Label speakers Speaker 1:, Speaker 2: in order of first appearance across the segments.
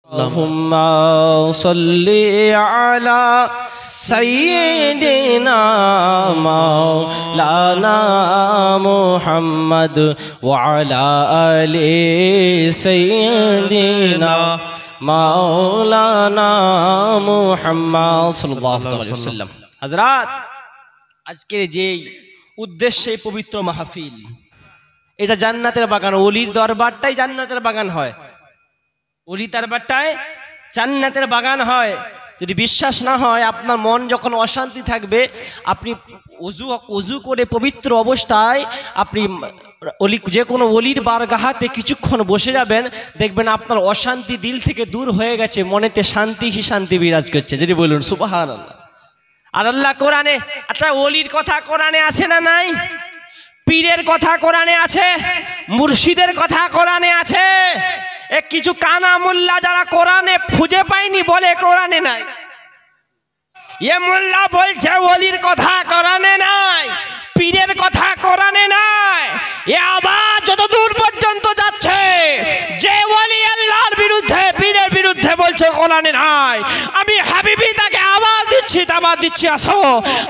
Speaker 1: اللهم صل على سيدنا مولانا محمد وعلى آل سيدنا مولانا محمد صلى الله عليه وسلم। হযরত আজকের যে উদ্দেশ্যে পবিত্র মাহফিল, এটা জান্নাতের বাগান। ওলির দরবারটাই জান্নাতের বাগান হয়, ওলি দরবারটায় জান্নাতের বাগান হয়। যদি বিশ্বাস না হয়, আপনার মন যখন অশান্তি থাকবে, আপনি উজু করে পবিত্র অবস্থায় আপনি ওলি যে কোনো ওলির বারগাহাতে কিছুক্ষণ বসে যাবেন, দেখবেন আপনার অশান্তি দিল থেকে দূর হয়ে গেছে, মনেতে শান্তি বিরাজ করছে। যদি বলুন সুবহানাল্লাহ। আর আল্লাহ কোরআনে, আচ্ছা ওলির কথা কোরআনে আছে না নাই? পীরের কথা কোরআনে আছে, মুর্শিদের কথা কোরআনে আছে। কিছু কানা মোল্লা যারা কোরআনে খুঁজে পায়নি বলে কোরআনে নাই। এ মোল্লা বলছে ওলির কথা কোরআনে নাই, পীরের কথা কোরআনে নাই। এ আওয়াজ যত দূর পর্যন্ত যাচ্ছে, যে ওলি আল্লাহর বিরুদ্ধে, পীরের বিরুদ্ধে বলছে কোরআনে নাই, আমি হাবিবি তাকে আওয়াজ দিচ্ছি, আসো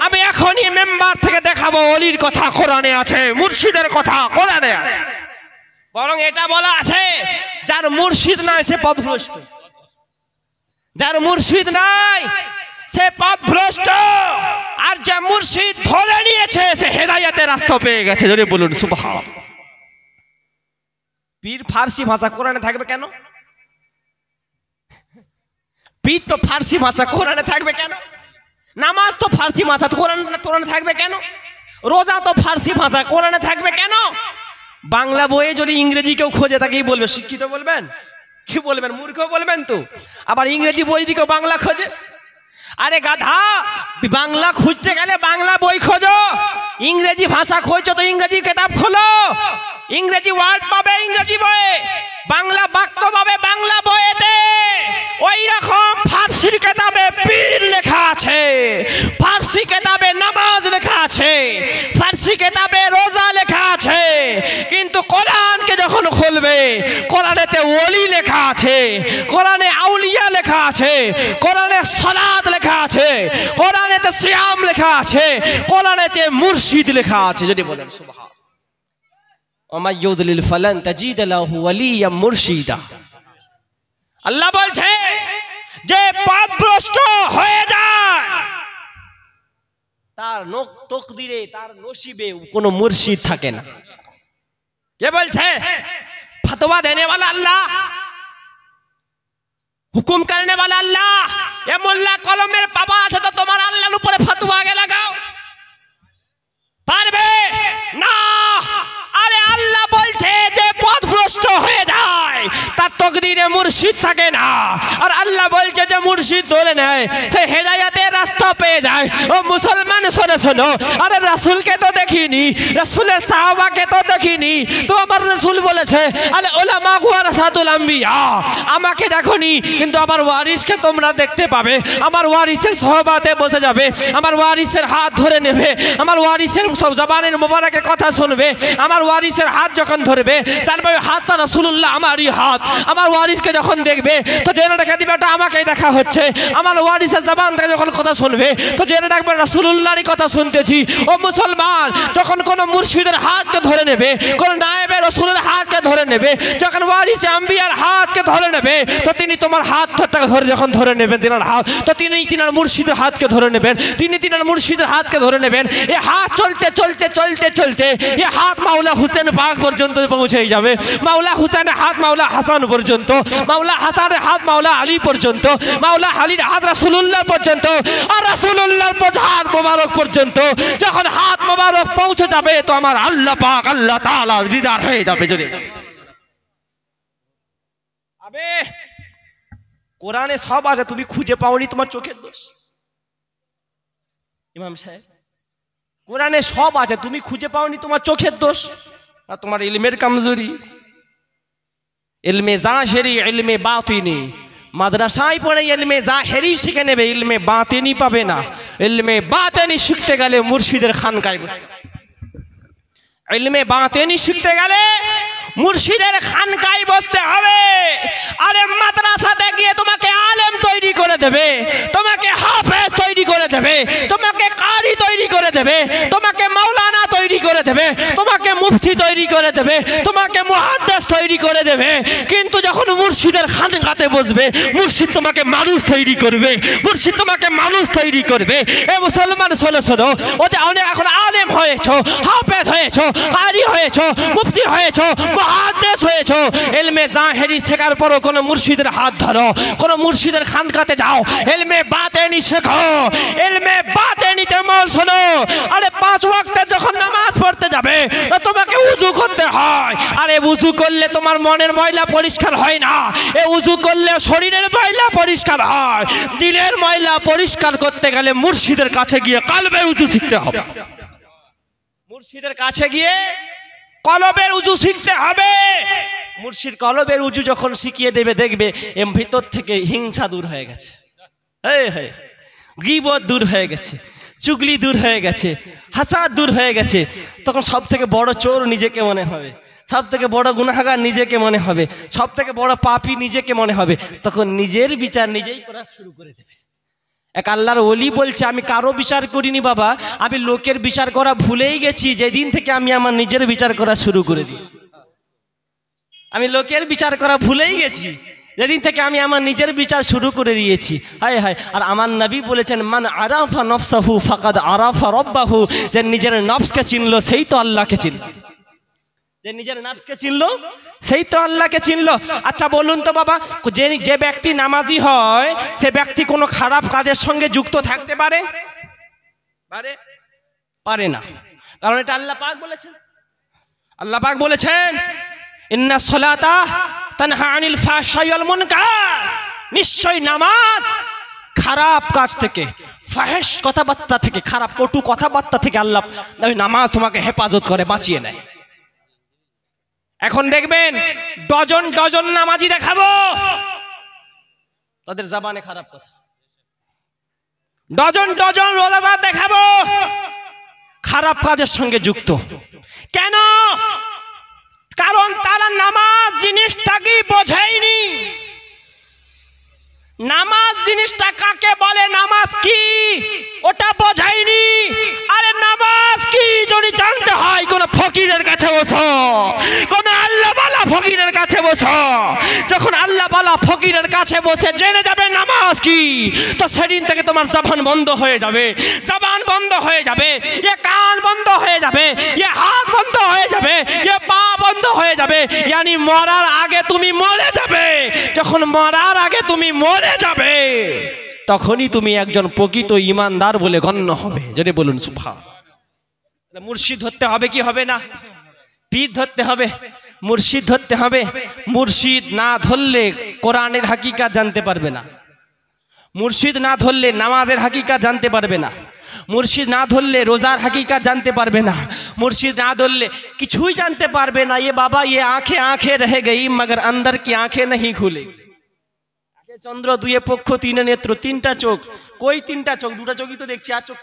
Speaker 1: আমি এখনই মেম্বার থেকে দেখাবো ওলির কথা কোরআনে আছে, মুর্শিদের কথা কোরআনে আছে। বরং এটা বলা আছে, যার মুর্শিদ নাই সে পথভ্রষ্ট, যার মুর্শিদ নাই সে পথভ্রষ্ট, আর যে মুর্শিদ ধরে নিয়েছে সে হেদায়েতের রাস্তা পেয়ে গেছে। যদি বলুন সুবহান। পীর ফার্সি ভাষা কোরআনে থাকবে কেন? পীর তো ফার্সি ভাষা কোরআনে থাকবে কেন? নামাজ তো ফার্সি ভাষা কোরআনে থাকবে কেন? রোজা তো ফার্সি ভাষা কোরআনে থাকবে কেন? বাংলা বইয়ে যদি ইংরেজি কেউ খোঁজে, তাকেই বলবে শিক্ষিত বলবেন, কি বলবেন? মূর্খ বলবেন তো। আবার ইংরেজি বই যদি কেউ বাংলা খোঁজে, আরে গাধা, বাংলা খুঁজতে গেলে বাংলা বই খোঁজো, ইংরেজি ভাষা খোঁজো তো ইংরেজি কিতাব খোলো, ইংরেজি ওয়ার্ড পাবে ইংরেজি বইয়ে, বাংলা বাক্য পাবে বাংলা বইয়েতে। ওই রকম ফার্সির কিতাবে পীর লেখা আছে, ফার্সি কিতাবে নামাজ লেখা আছে, ফার্সি কিতাবে রোজা লেখা আছে, কিন্তু কোরআনকে যখন খুলবে, কোরআনেতে ওলি লেখা আছে, কোরআনে আউলিয়া লেখা আছে, কোরআনে সালাত লেখা আছে, কোরআনেতে সিয়াম লেখা আছে, কোরআনেতে মুর্শিদ লেখা আছে। যদি বলেন সুবহান। ওমা ইউদলিল ফালান তাজিদ লাহু ওয়ালিয়া মুরশিদা। আল্লাহ বলছে, যে পথভ্রষ্ট হয়ে যায় তার তকদিরে, তার নসিবে কোনো মুর্শিদ থাকে না। কে বলছে? ফতোয়া দেনে वाला আল্লাহ, হুকুম করনে वाला আল্লাহ। এ মোল্লা কলমের বাবা আছে তো তোমার আল্লাহর উপরে ফতোয়া আগে লাগাও, পারবে না? আরে আল্লাহ বলছে যে পথভ্রষ্ট হয়ে যায় তার তকদিরে মুর্শিদ থাকে না, আর আল্লাহ বলছে যে মুর্শিদ ধরে নেয় সে হেদায়েতের রাস্তা পেয়ে যায়। ও মুসলমান শোনো শোনো, আরে রাসূলকে তো দেখিনি, রাসূলের সাহাবাকে তো দেখিনি, তো আমার রাসূল বলেছে আলে উলামা ওয়ারাসাতুল আম্বিয়া, আমাকে দেখোনি কিন্তু আমার ওয়ারিসকে তোমরা দেখতে পাবে, আমার ওয়ারিসের সহবাতে বসে যাবে, আমার ওয়ারিসের হাত ধরে নেবে, আমার ওয়ারিসের সব জবানের মোবারকের কথা শুনবে, আমার ওয়ারিসের হাত যখন ধরবে জানবে হাতটা রাসূলুল্লাহ আমারই হাত। আমার ওয়ারিসকে যখন দেখবে তো জেনে রেখে দিবে এটা আমাকেই দেখা হচ্ছে। আমার ওয়ারিসের জবান থেকে যখন কথা শুনবে তো জেনে রাখবে রাসূলুল্লাহরই কথা শুনতেছি। ও মুসলমান, যখন কোন মুর্শিদের হাতকে ধরে নেবে, কোন নায়েবে রাসূলের হাতকে ধরে নেবে, যখন ওয়ারিসে আম্বিয়ার হাতকে ধরে নেবে, তো তিনি তোমার হাতটাকে ধরে যখন ধরে নেবেন তিনার হাত, তো তিনি তিনার মুর্শিদের হাতকে ধরে নেবেন, তিনি তিনার মুর্শিদের হাতকে ধরে নেবেন। এই হাত চলতে চলতে চলতে চলতে এই হাত মাওলা হুসেন পাক পর্যন্ত পৌঁছে যাবে, মাওলা হুসেনের হাত মাওলা হাসান পর্যন্ত, মাওলা হাসানের হাত মাওলা আলী পর্যন্ত, মাওলা আলীর হাত রাসূলুল্লাহ পর্যন্ত, আর রাসূলুল্লাহর হাত মোবারক পর্যন্ত যখন হাত মোবারক পৌঁছে যাবে তো আমার আল্লাহ পাক আল্লাহ তাআলা দিদার হয়ে যাবে। যদি আবে কোরআনে সব আছে, তুমি খুঁজে পাওনি, তোমার চোখের দোষ। ইমাম সাহেব, কোরআনে সব আছে, তুমি খুঁজে পাওনি, তোমার চোখের দোষ আর তোমার ইলমের কমজোরি। ইলমে জাহেরি ইলমে বাতিনি, মাদ্রাসায় পড়ে ইলমে জাহেরি শিখে নেবে, ইলমে বাতিনি পাবে না। ইলমে বাতিনি শিখতে গেলে মুর্শিদের খানকায় বসতে, ইলমে বাতিনি শিখতে গেলে মুর্শিদের খানকায় বসতে হবে। আরে মাদ্রাসাতে গিয়ে দেবে, তোমাকে হাফেজ তৈরি করে দেবে, তোমাকে কারি তৈরি করে দেবে, তোমাকে মাওলানা তৈরি করে দেবে, তোমাকে মুফতি তৈরি করে দেবে, তোমাকে মুহাদ্দিস তৈরি করে দেবে। কিন্তু যখন মুর্শিদের খানকাতে বসবে, মুর্শিদ তোমাকে মানুষ তৈরি করবে, মুর্শিদ তোমাকে মানুষ তৈরি করবে। এ মুসলমান শোনো শোনো, ওতে অনেক এখন আলেম হয়েছো, হাফেজ হয়েছো, কারি হয়েছো, মুফতি হয়েছো, মুহাদ্দিস হয়েছো, ইলমে জাহেরি শেখার পরও কোনো মুর্শিদের হাত ধরো, কোনো মুর্শিদের খানকাতে যাও, ইলমে বাতেনি শেখো, ইলমে বাতেনিতে মল শোনো। আরে 5 ওয়াক্তে যখন নামাজ পড়তে যাবে তো তোমাকে উযু করতে হয়। আরে উযু করলে তোমার মনের ময়লা পরিষ্কার হয় না, এ উযু করলে শরীরের ময়লা পরিষ্কার হয়। দিলের ময়লা পরিষ্কার করতে গেলে মুর্শিদের কাছে গিয়ে কলবের উযু শিখতে হবে, মুর্শিদের কাছে গিয়ে কলবের উযু শিখতে হবে। মুর্শিদ কলবের উযু যখন শিখিয়ে দেবে, দেখবে এর ভিতর থেকে হিংসা দূর হয়ে গেছে, গীবত দূর হয়ে গেছে, চুগলি দূর হয়ে গেছে, হাসাদ দূর হয়ে গেছে। তখন সব থেকে বড় চোর নিজেকে মনে হবে, সব থেকে বড় গুনাহগার নিজেকে মনে হবে, সব থেকে বড় পাপী নিজেকে মনে হবে। তখন নিজের বিচার নিজেই করা শুরু করে দেবে। এক আল্লাহর ওলি বলছে, আমি কারো বিচার করিনি বাবা, আমি লোকের বিচার করা ভুলেই গেছি যেদিন থেকে আমি আমার নিজের বিচার করা শুরু করে দিয়েছি। আমি লোকের বিচার করা ভুলেই গেছি যেদিন থেকে আমি আমার নিজের বিচার শুরু করে দিয়েছি। হায় হায়। আর আমার নবী বলেছেন, মান আরাফা নফসাহু ফাকাদ আরাফা রব্বাহু, যে নিজের নফসকে চিনলো সেই তো আল্লাহকে চিনল, যে নিজের নফসকে চিনলো সেই তো আল্লাহকে চিনলো। আচ্ছা বলুন তো বাবা, যে ব্যক্তি নামাজি হয় সে ব্যক্তি কোনো খারাপ কাজের সঙ্গে যুক্ত থাকতে পারে? পারে না। কারণ এটা আল্লাহ পাক বলেছেন, আল্লাহ পাক বলেছেন, ইন্না সলাতা তানহা আনিল ফাহশাই ওয়াল মুনকার, নিশ্চয় নামাজ খারাপ কাজ থেকে, ফাহেশ কথাবার্তা থেকে, খারাপ কটু কথাবার্তা থেকে আল্লাহ নামাজ তোমাকে হেফাজত করে, বাঁচিয়ে নেয়। এখন দেখবেন ডজন ডজন নামাজি দেখাবো, তাদের জবানে খারাপ কথা। ডজন ডজন রোজাদার দেখাবো, খারাপ কাজের সঙ্গে যুক্ত। কেন? কারণ তারা নামাজ জিনিসটাকে বোঝেনি। নামাজ জিনিসটা কাকে বলে, নামাজ কি ওটা বোঝায়নি। আরে নামাজ কি যদি জানতে হয়, কোন ফকিরের কাছে বসো, কোন আল্লাহ বালা ফকিরের কাছে বসো। যখন আল্লাহ বালা ফকিরের কাছে বসে জেনে যাবে নামাজ কি, তো সেদিন থেকে তোমার জবান বন্ধ হয়ে যাবে, জবান বন্ধ হয়ে যাবে, এ কান বন্ধ হয়ে যাবে, এ হাত বন্ধ হয়ে যাবে, এ পা বন্ধ হয়ে যাবে। ইয়ানি মরার আগে তুমি মরে যাবে। যখন মরার আগে তুমি মরে যাবে, তখনই তুমি একজন প্রকৃত ঈমানদার বলে গণ্য হবে। যদি বলুন সুবহানাল্লাহ। মুর্শিদ ধরতে হবে কি হবে না? পীর ধরতে হবে, মুর্শিদ ধরতে হবে। মুর্শিদ না ধরলে কোরআনের হাকিকাত জানতে পারবে না, মুর্শিদ না ধরলে নামাজের হাকিকাত জানতে পারবে না, মুর্শিদ না ধরলে রোজার হাকিকাত জানতে পারবে না, মুর্শিদ না ধরলে কিছুই জানতে পারবে না। ये बाबा ये आंखें आंखें रह गई मगर अंदर की आंखें नहीं खुले। চন্দ্র দুয়ে পক্ষ তিনে নেত্র, তিনটা চোখ। কই তিনটা চোখ? দুটা চোখই তো দেখছি, আর চোখ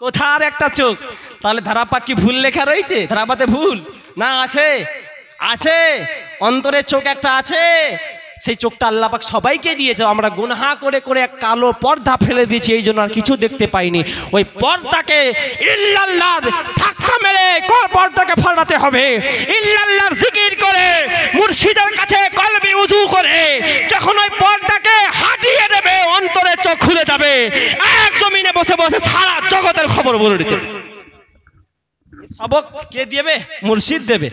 Speaker 1: কোথা আর একটা চোখ? তাহলে ধারাপাত কি ভুল লেখা রয়েছে? ধারাপাতে ভুল না, আছে আছে, অন্তরের চোখ একটা আছে। সেই চোখটা আল্লাহ পাক সবাইকে দিয়েছে। আমরা গুনাহ করে করে এক কালো পর্দা ফেলে দিয়েছি, এই জন্য আর কিছু দেখতে পাইনি। ওই পর্দাকে ইল্লাল্লাহর ধাক্কা মেরে পর্দাকে ফাটাতে হবে। ইল্লাল্লাহর জিকির করে, মুর্শিদের কাছে কলবি উযু করে যখন ওই পর্দাকে হাটিয়ে দেবে, অন্তরের চোখ খুলে যাবে। এক জমিনে বসে বসে সারা জগতের খবর বলে দিতে। সবক কে দেবে? মুর্শিদ দেবে।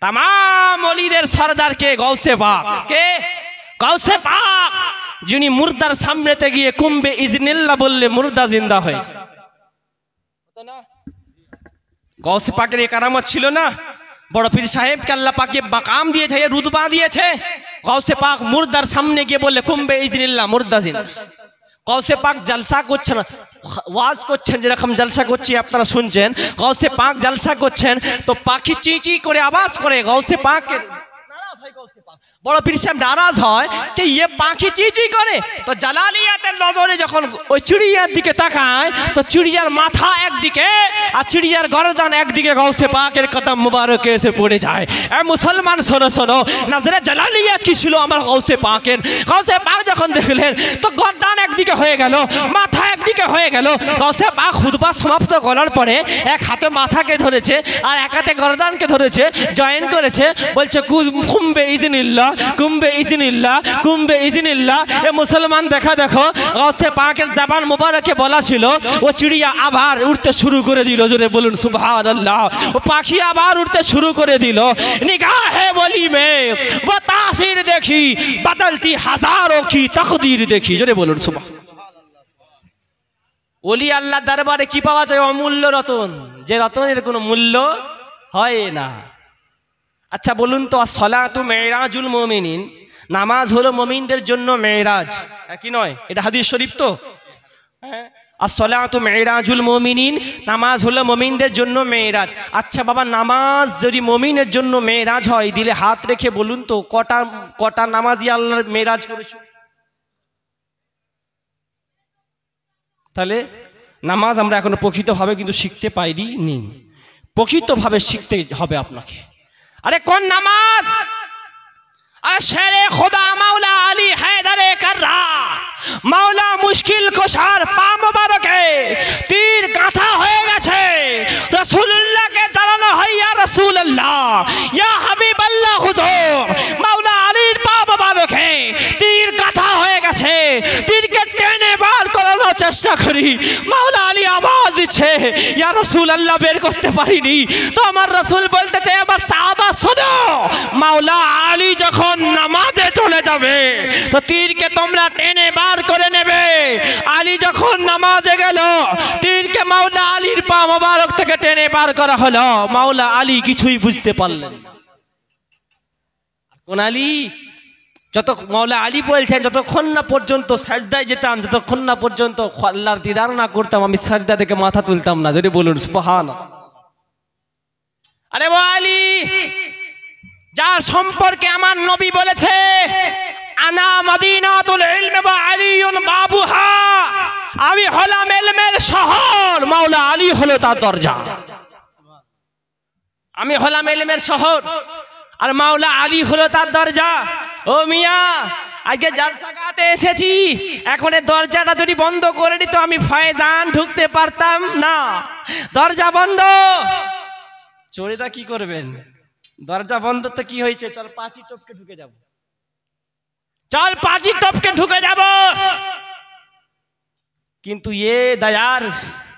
Speaker 1: तमाम ওলিদের সরদার কে? গৌসে পাক। কে? গৌসে পাক, যিনি মুর্দার সামনেতে গিয়ে কুম্বে ইজনিল্লাহ বললে মুর্দা জিন্দা হয়। গৌসে পাকের এই কারামত ছিল না? বড় পীর সাহেবকে আল্লাহ পাক মাকাম দিয়েছে, রুতবা দিয়েছে। গৌসে পাক মুর্দার সামনে গিয়ে বললে কুম্বে ইজনিল্লাহ, মুর্দা জিন্দা। গৌসে পাক জলসা করছেন, ওয়াজ করছেন, যেরকম জলসা করছি আপনারা শুনছেন। গৌসে পাক জলসা করছেন তো পাখি চি চি করে আওয়াজ করে গৌসে পাককে নারাজ হয়। গৌসে পাক বড় পীর সাহেব নারাজ হয় যে ये পাখি চিচি করে। তো জালালিয়াতের নজরে যখন ওই চিড়িয়ার দিকে তাকায় তো চিড়িয়ার মাথা একদিকে আর চিড়িয়ার গর্দান একদিকে গৌসে পাকের কদম মুবারকে এসে পড়ে যায়। এ মুসলমান শোনো শোনো, নজরে জালালিয়া কি ছিল আমার গৌসে পাকের। গৌসে পাক যখন দেখলেন তো গর্দান একদিকে হয়ে গেল, মাথা একদিকে হয়ে গেল। গৌসে পাক খুতবা সমাপ্ত করার পরে এক হাতে মাথাকে ধরেছে আর এক হাতে গর্দানকে ধরেছে, জয়েন করেছে, বলছে কুম্বে ইজনিল্লাহ, কুম্বে ইজনিল্লাহ, কুম্বে ইজনিল্লাহ। এ মুসলমান দেখা দেখো, গৌসে পাকের জবান মুবারকে বলা ছিল ও চিড়িয়া আবার উঠতে শুরু করে দিল। জোরে বলুন সুবহানাল্লাহ। ও পাখি আবার উঠতে শুরু করে দিল। নিগাহে ওলি মে वो तासीर देखी बदलती हजारों की तकदीर देखी। জোরে বলুন সুবহানাল্লাহ। ওলি আল্লাহ দরবারে কি পাওয়া যায়? অমূল্য রতন, যে রতনের কোনো মূল্য হয় না। আচ্ছা বলুন তো, আসসালাতু মেরাজুল মুমিনিন, নামাজ হলো মুমিনদের জন্য মেরাজ, একই নয়? এটা হাদিস শরীফ তো। হ্যাঁ, আসসালাতু মেরাজুল মুমিনিন, নামাজ হলো মুমিনদের জন্য মেরাজ। আচ্ছা বাবা, নামাজ যদি মুমিনের জন্য মেরাজ হয়, দিলে হাত রেখে বলুন তো কটা কটা নামাজি আল্লাহর মেরাজ করেছে? তাহলে নামাজ আমরা এখনো প্রকৃতভাবে কিন্তু শিখতে পাইনি। প্রকৃতভাবে শিখতে হবে আপনাকে। আরে কোন নামাজ? আরে শেরে খোদা মাওলা আলী হায়দারে কাররা, মাওলা মুশকিল কুশার পা মোবারকে তীর গাঁথা হয়ে গেছে। রাসূলুল্লাহকে জানানো হয় ইয়া রাসূলুল্লাহ, ইয়া হাবিবাল্লাহ হুজুর, মাওলা আলীর পা মোবারকে তীর গাঁথা হয়ে গেছে। তীরকে টেনে বার করানোর চেষ্টা করি, মাওলা আলী আওয়াজ দিচ্ছে ইয়া রাসূলুল্লাহ, বের করতে পারিনি। তো আমার রাসূল বলতে চাই, আমার সাহাবা শোনো, মাওলা আলী যখন নামাজে চলে যাবে তো তীরকে তোমরা টেনে বার করে নেবে। আলী যখন নামাজে গেল, তীরকে মাওলা আলীর পা মোবারক থেকে টেনে বার করা হলো। মাওলা আলী কিছুই বুঝতে পারলেন না। কোন আলী? যত মাওলা আলী বলছেন, যতক্ষণ না পর্যন্ত সাজদায় যেতাম, যতক্ষণ না পর্যন্ত আল্লাহর দিদার না করতাম, আমি সাজদা থেকে মাথা তুলতাম না। যদি বলুন সুবহানাল্লাহ। আরে ও আলী, যার সম্পর্কে আমার নবী বলেছে আনা মদিনাতুল ইলম ওয়া আলিয়ুন বাবুহা, আমি হলাম ইলমের শহর, মাওলা আলী হলো তার দরজা। আমি হলাম ইলমের শহর আর মাওলা আলী হলো তার দরজা। ও মিয়া, আজকে জালসা গাতে এসেছি, এখন এই দরজাটা যদি বন্ধ করে দিত আমি ফয়জান ঢুকতে পারতাম না। দরজা বন্ধ, চোরেরা কি করবেন? দরজা বন্ধ তো কি হয়েছে, চল পাঁচি টপকে ঢুকে যাব, চল পাঁচি টপকে ঢুকে যাব। কিন্তু ये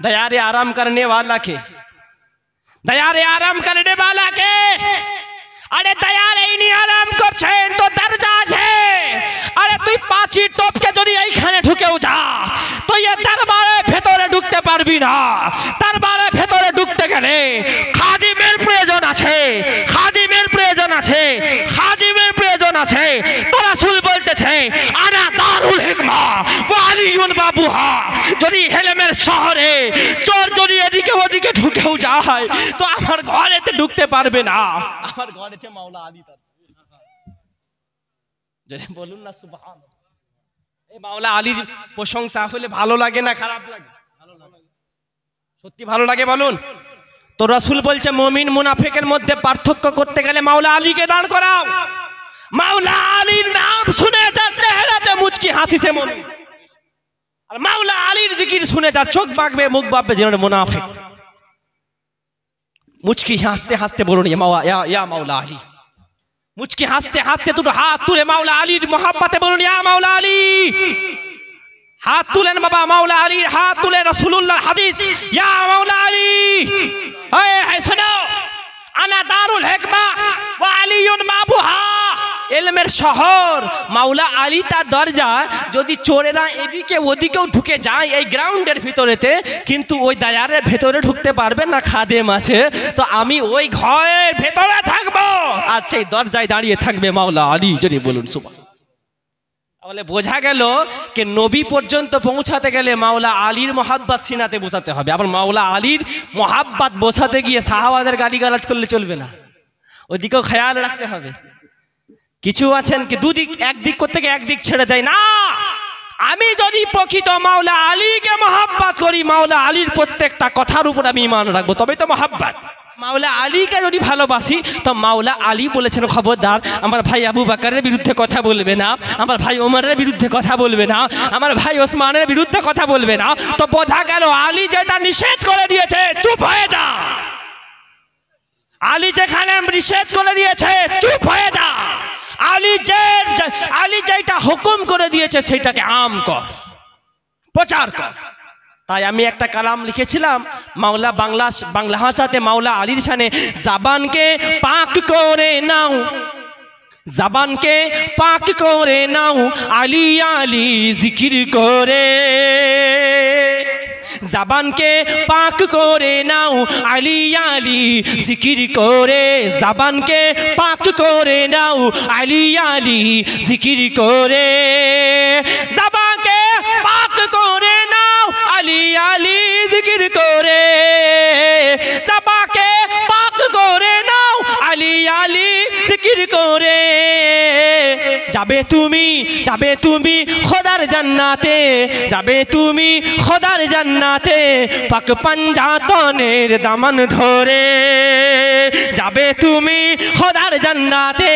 Speaker 1: दयारे आराम करने वाला के, दयारे आराम करने वाला के, আরে দয়ারে ইনি আরাম করছেন তো দরজা আছে। আরে তুই পাঁচি টপকে যদি এইখানে ঢুকেও যাস তো এ দরবারে ভেতরে ঢুকতে পারবি না। দরবারে ভেতরে ঢুকতে গেলে খাদিমের প্রয়োজন আছে, খাদিমের প্রয়োজন আছে, খাদিমের প্রয়োজন আছে। তো রাসূল বলতেছে আনা দারুল হিকমা ওয়া আলিয়ুন বাবুহা, যদি হেলেমের শহরে চোর যদি এদিকে ওদিকে ঢুকেও যায় তো আমার ঘরেতে ঢুকতে পারবে না। আমার ঘরে মাওলা আলী তার, যদি বলুন না সুবহানাল্লাহ। এই মাওলা আলীর প্রশংসা হলে ভালো লাগে না খারাপ লাগে? সত্যি ভালো লাগে বলুন তো। রাসূল বলছে মুমিন মুনাফিকের মধ্যে পার্থক্য করতে গেলে মাওলা আলীকে দাঁড় করাও। মাওলা আলীর নাম শুনে তার চেহারাতে মুচকি হাসি সে মুমিন, আর মাওলা আলীর জিকির শুনে তার চোখ বাঁকবে মুখ বাঁকবে যেন মুনাফিক। মুচকি হাসতে হাসতে বলুন ইয়া মাওলা আলী, মুচকি হাসতে হাসতে দুটো হাত তুলে মাওলা আলীর মোহাব্বতে বলুন ইয়া মাওলা আলী। হাত তুলেন বাবা, মাওলা আলীর হাত তুলে রাসূলুল্লাহ হাদিস ইয়া মাওলা আলী। এই শোনো, আনা দারুল হিকমা ওয়া আলিয়ুন বাবুহা, ইলমের শহর মাওলা আলী তার দরজা। যদি চোরেরা এদিকে ওদিকেও ঢুকে যায় এই গ্রাউন্ডের ভিতরেতে, কিন্তু ওই দায়ারের ভেতরে ঢুকতে পারবে না, খাদেম আছে। তো আমি ওই ঘরের ভেতরে থাকবো আর সেই দরজায় দাঁড়িয়ে থাকবে মাওলা আলী। যদি বলুন সুবহানাল্লাহ। তাহলে বোঝা গেল যে নবী পর্যন্ত পৌঁছাতে গেলে মাওলা আলীর মোহাব্বত সিনাতে বোঝাতে হবে। আবার মাওলা আলীর মোহাব্বত বোঝাতে গিয়ে সাহাবাদের গালিগালাজ করলে চলবে না, ওদিকেও খেয়াল রাখতে হবে। কিছু আছেন কি দুদিক, একদিক করতে গিয়ে একদিক ছেড়ে দেয় না। আমি যদি প্রকৃত মাওলা আলীকে মহাব্বত করি, মাওলা আলীর প্রত্যেকটা কথার উপর আমি ঈমান রাখবো, তবেই তো মহাব্বত। মাওলা আলীকে যদি ভালোবাসি তো মাওলা আলী বলেছেন, খবরদার আমার ভাই আবু বকরের বিরুদ্ধে কথা বলবে না, আমার ভাই ওমরের বিরুদ্ধে কথা বলবে না, আমার ভাই ওসমানের বিরুদ্ধে কথা বলবে না। তো বোঝা গেল আলী যেটা নিষেধ করে দিয়েছে চুপ হয়ে যা। আলী যেখানে নিষেধ করে দিয়েছে চুপ হয়ে যা। আলী যেটা হুকুম করে দিয়েছে সেটাকে আম কর, প্রচার কর। তাই আমি একটা কালাম লিখেছিলাম মাওলা বাংলা ভাষাতে মাওলা আলীর শানে, জাবানকে পাক করে নাও, জাবানকে পাক করে নাও, আলী আলী জিকির করে। জাবানকে পাক করে নাও, আলী আলী জিকির করে। জাবানকে পাক করে নাও, আলী আলী জিকির করে। জাবানকে পাক করে নাও, আলী আলী জিকির করে। জাবানকে পাক করে নাও, আলী আলী জিকির করে। যাবে তুমি খোদার জান্নাতে, যাবে তুমি খোদার জান্নাতে, পাক পাঞ্জাতনের দামান ধরে। যাবে তুমি খোদার জান্নাতে,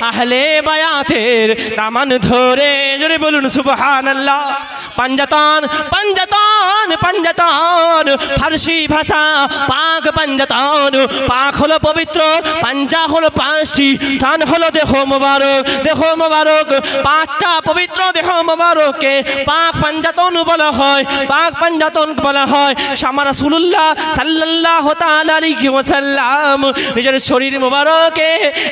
Speaker 1: আহলে বায়াতের দামান ধরে। জোরে বলুন সুবহানাল্লাহ। পাঞ্জাতন পাঞ্জাতন পাঞ্জাতন, ফারসি ভাষা পাক পাঞ্জাতন। পাক হলো পবিত্র, পাঞ্জা হলো পাঁচটি, থান হলো দেহ মোবারক, দেহ মোবারক পাঁচটা পবিত্র দেহ মোবারককে পাক পাঞ্জাতন বলা হয়, পাক পাঞ্জাতন বলা হয়। শামা রাসূলুল্লাহ সাল্লাল্লাহু তাআলা আলাইহি ওয়াসাল্লাম নিজের শরীর মোবারকে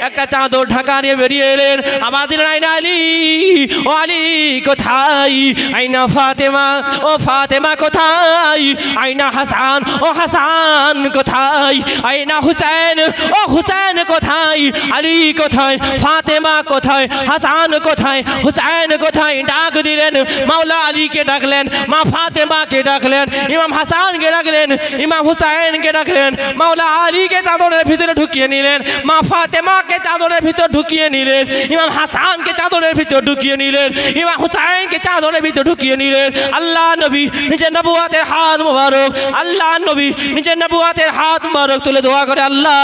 Speaker 1: একটা চাদর ঢাকা দিয়ে বেরিয়ে এলেন। আমাদের আইনা আলী, ও আলী কোথায়? আইনা ফাতেমা, ও ফাতেমা কোথায়? আইনা হাসান, ও হাসান কোথায়? আইনা হুসেন, ও হুসেন কোথায়? আলী কোথায়? ফাতেমা কোথায়? হাসান কোথায়? হুসেন কোথায়? ডাক দিলেন, মাওলা আলীকে ডাকলেন, মা ফাতেমাকে ডাকলেন, ইমাম হাসানকে ডাকলেন, ইমাম হুসেনকে ডাকলেন। মাওলা আলীকে চাদরের ভিতরে ঢুকিয়ে নিলেন, মা ফাতেমাকে চাদরের ভিতর ঢুকিয়ে নিলেন, ইমাম হাসানকে চাদরের ভিতর ঢুকিয়ে নিলেন, ইমাম হুসেনকে চাদরের ভিতর ঢুকিয়ে নিলেন। আল্লাহ নবী নিজের নবুয়াতের হাত মোবারক, আল্লাহ নবী নিজের নবুয়াতের হাত মোবারক তুলে দোয়া করে, আল্লাহ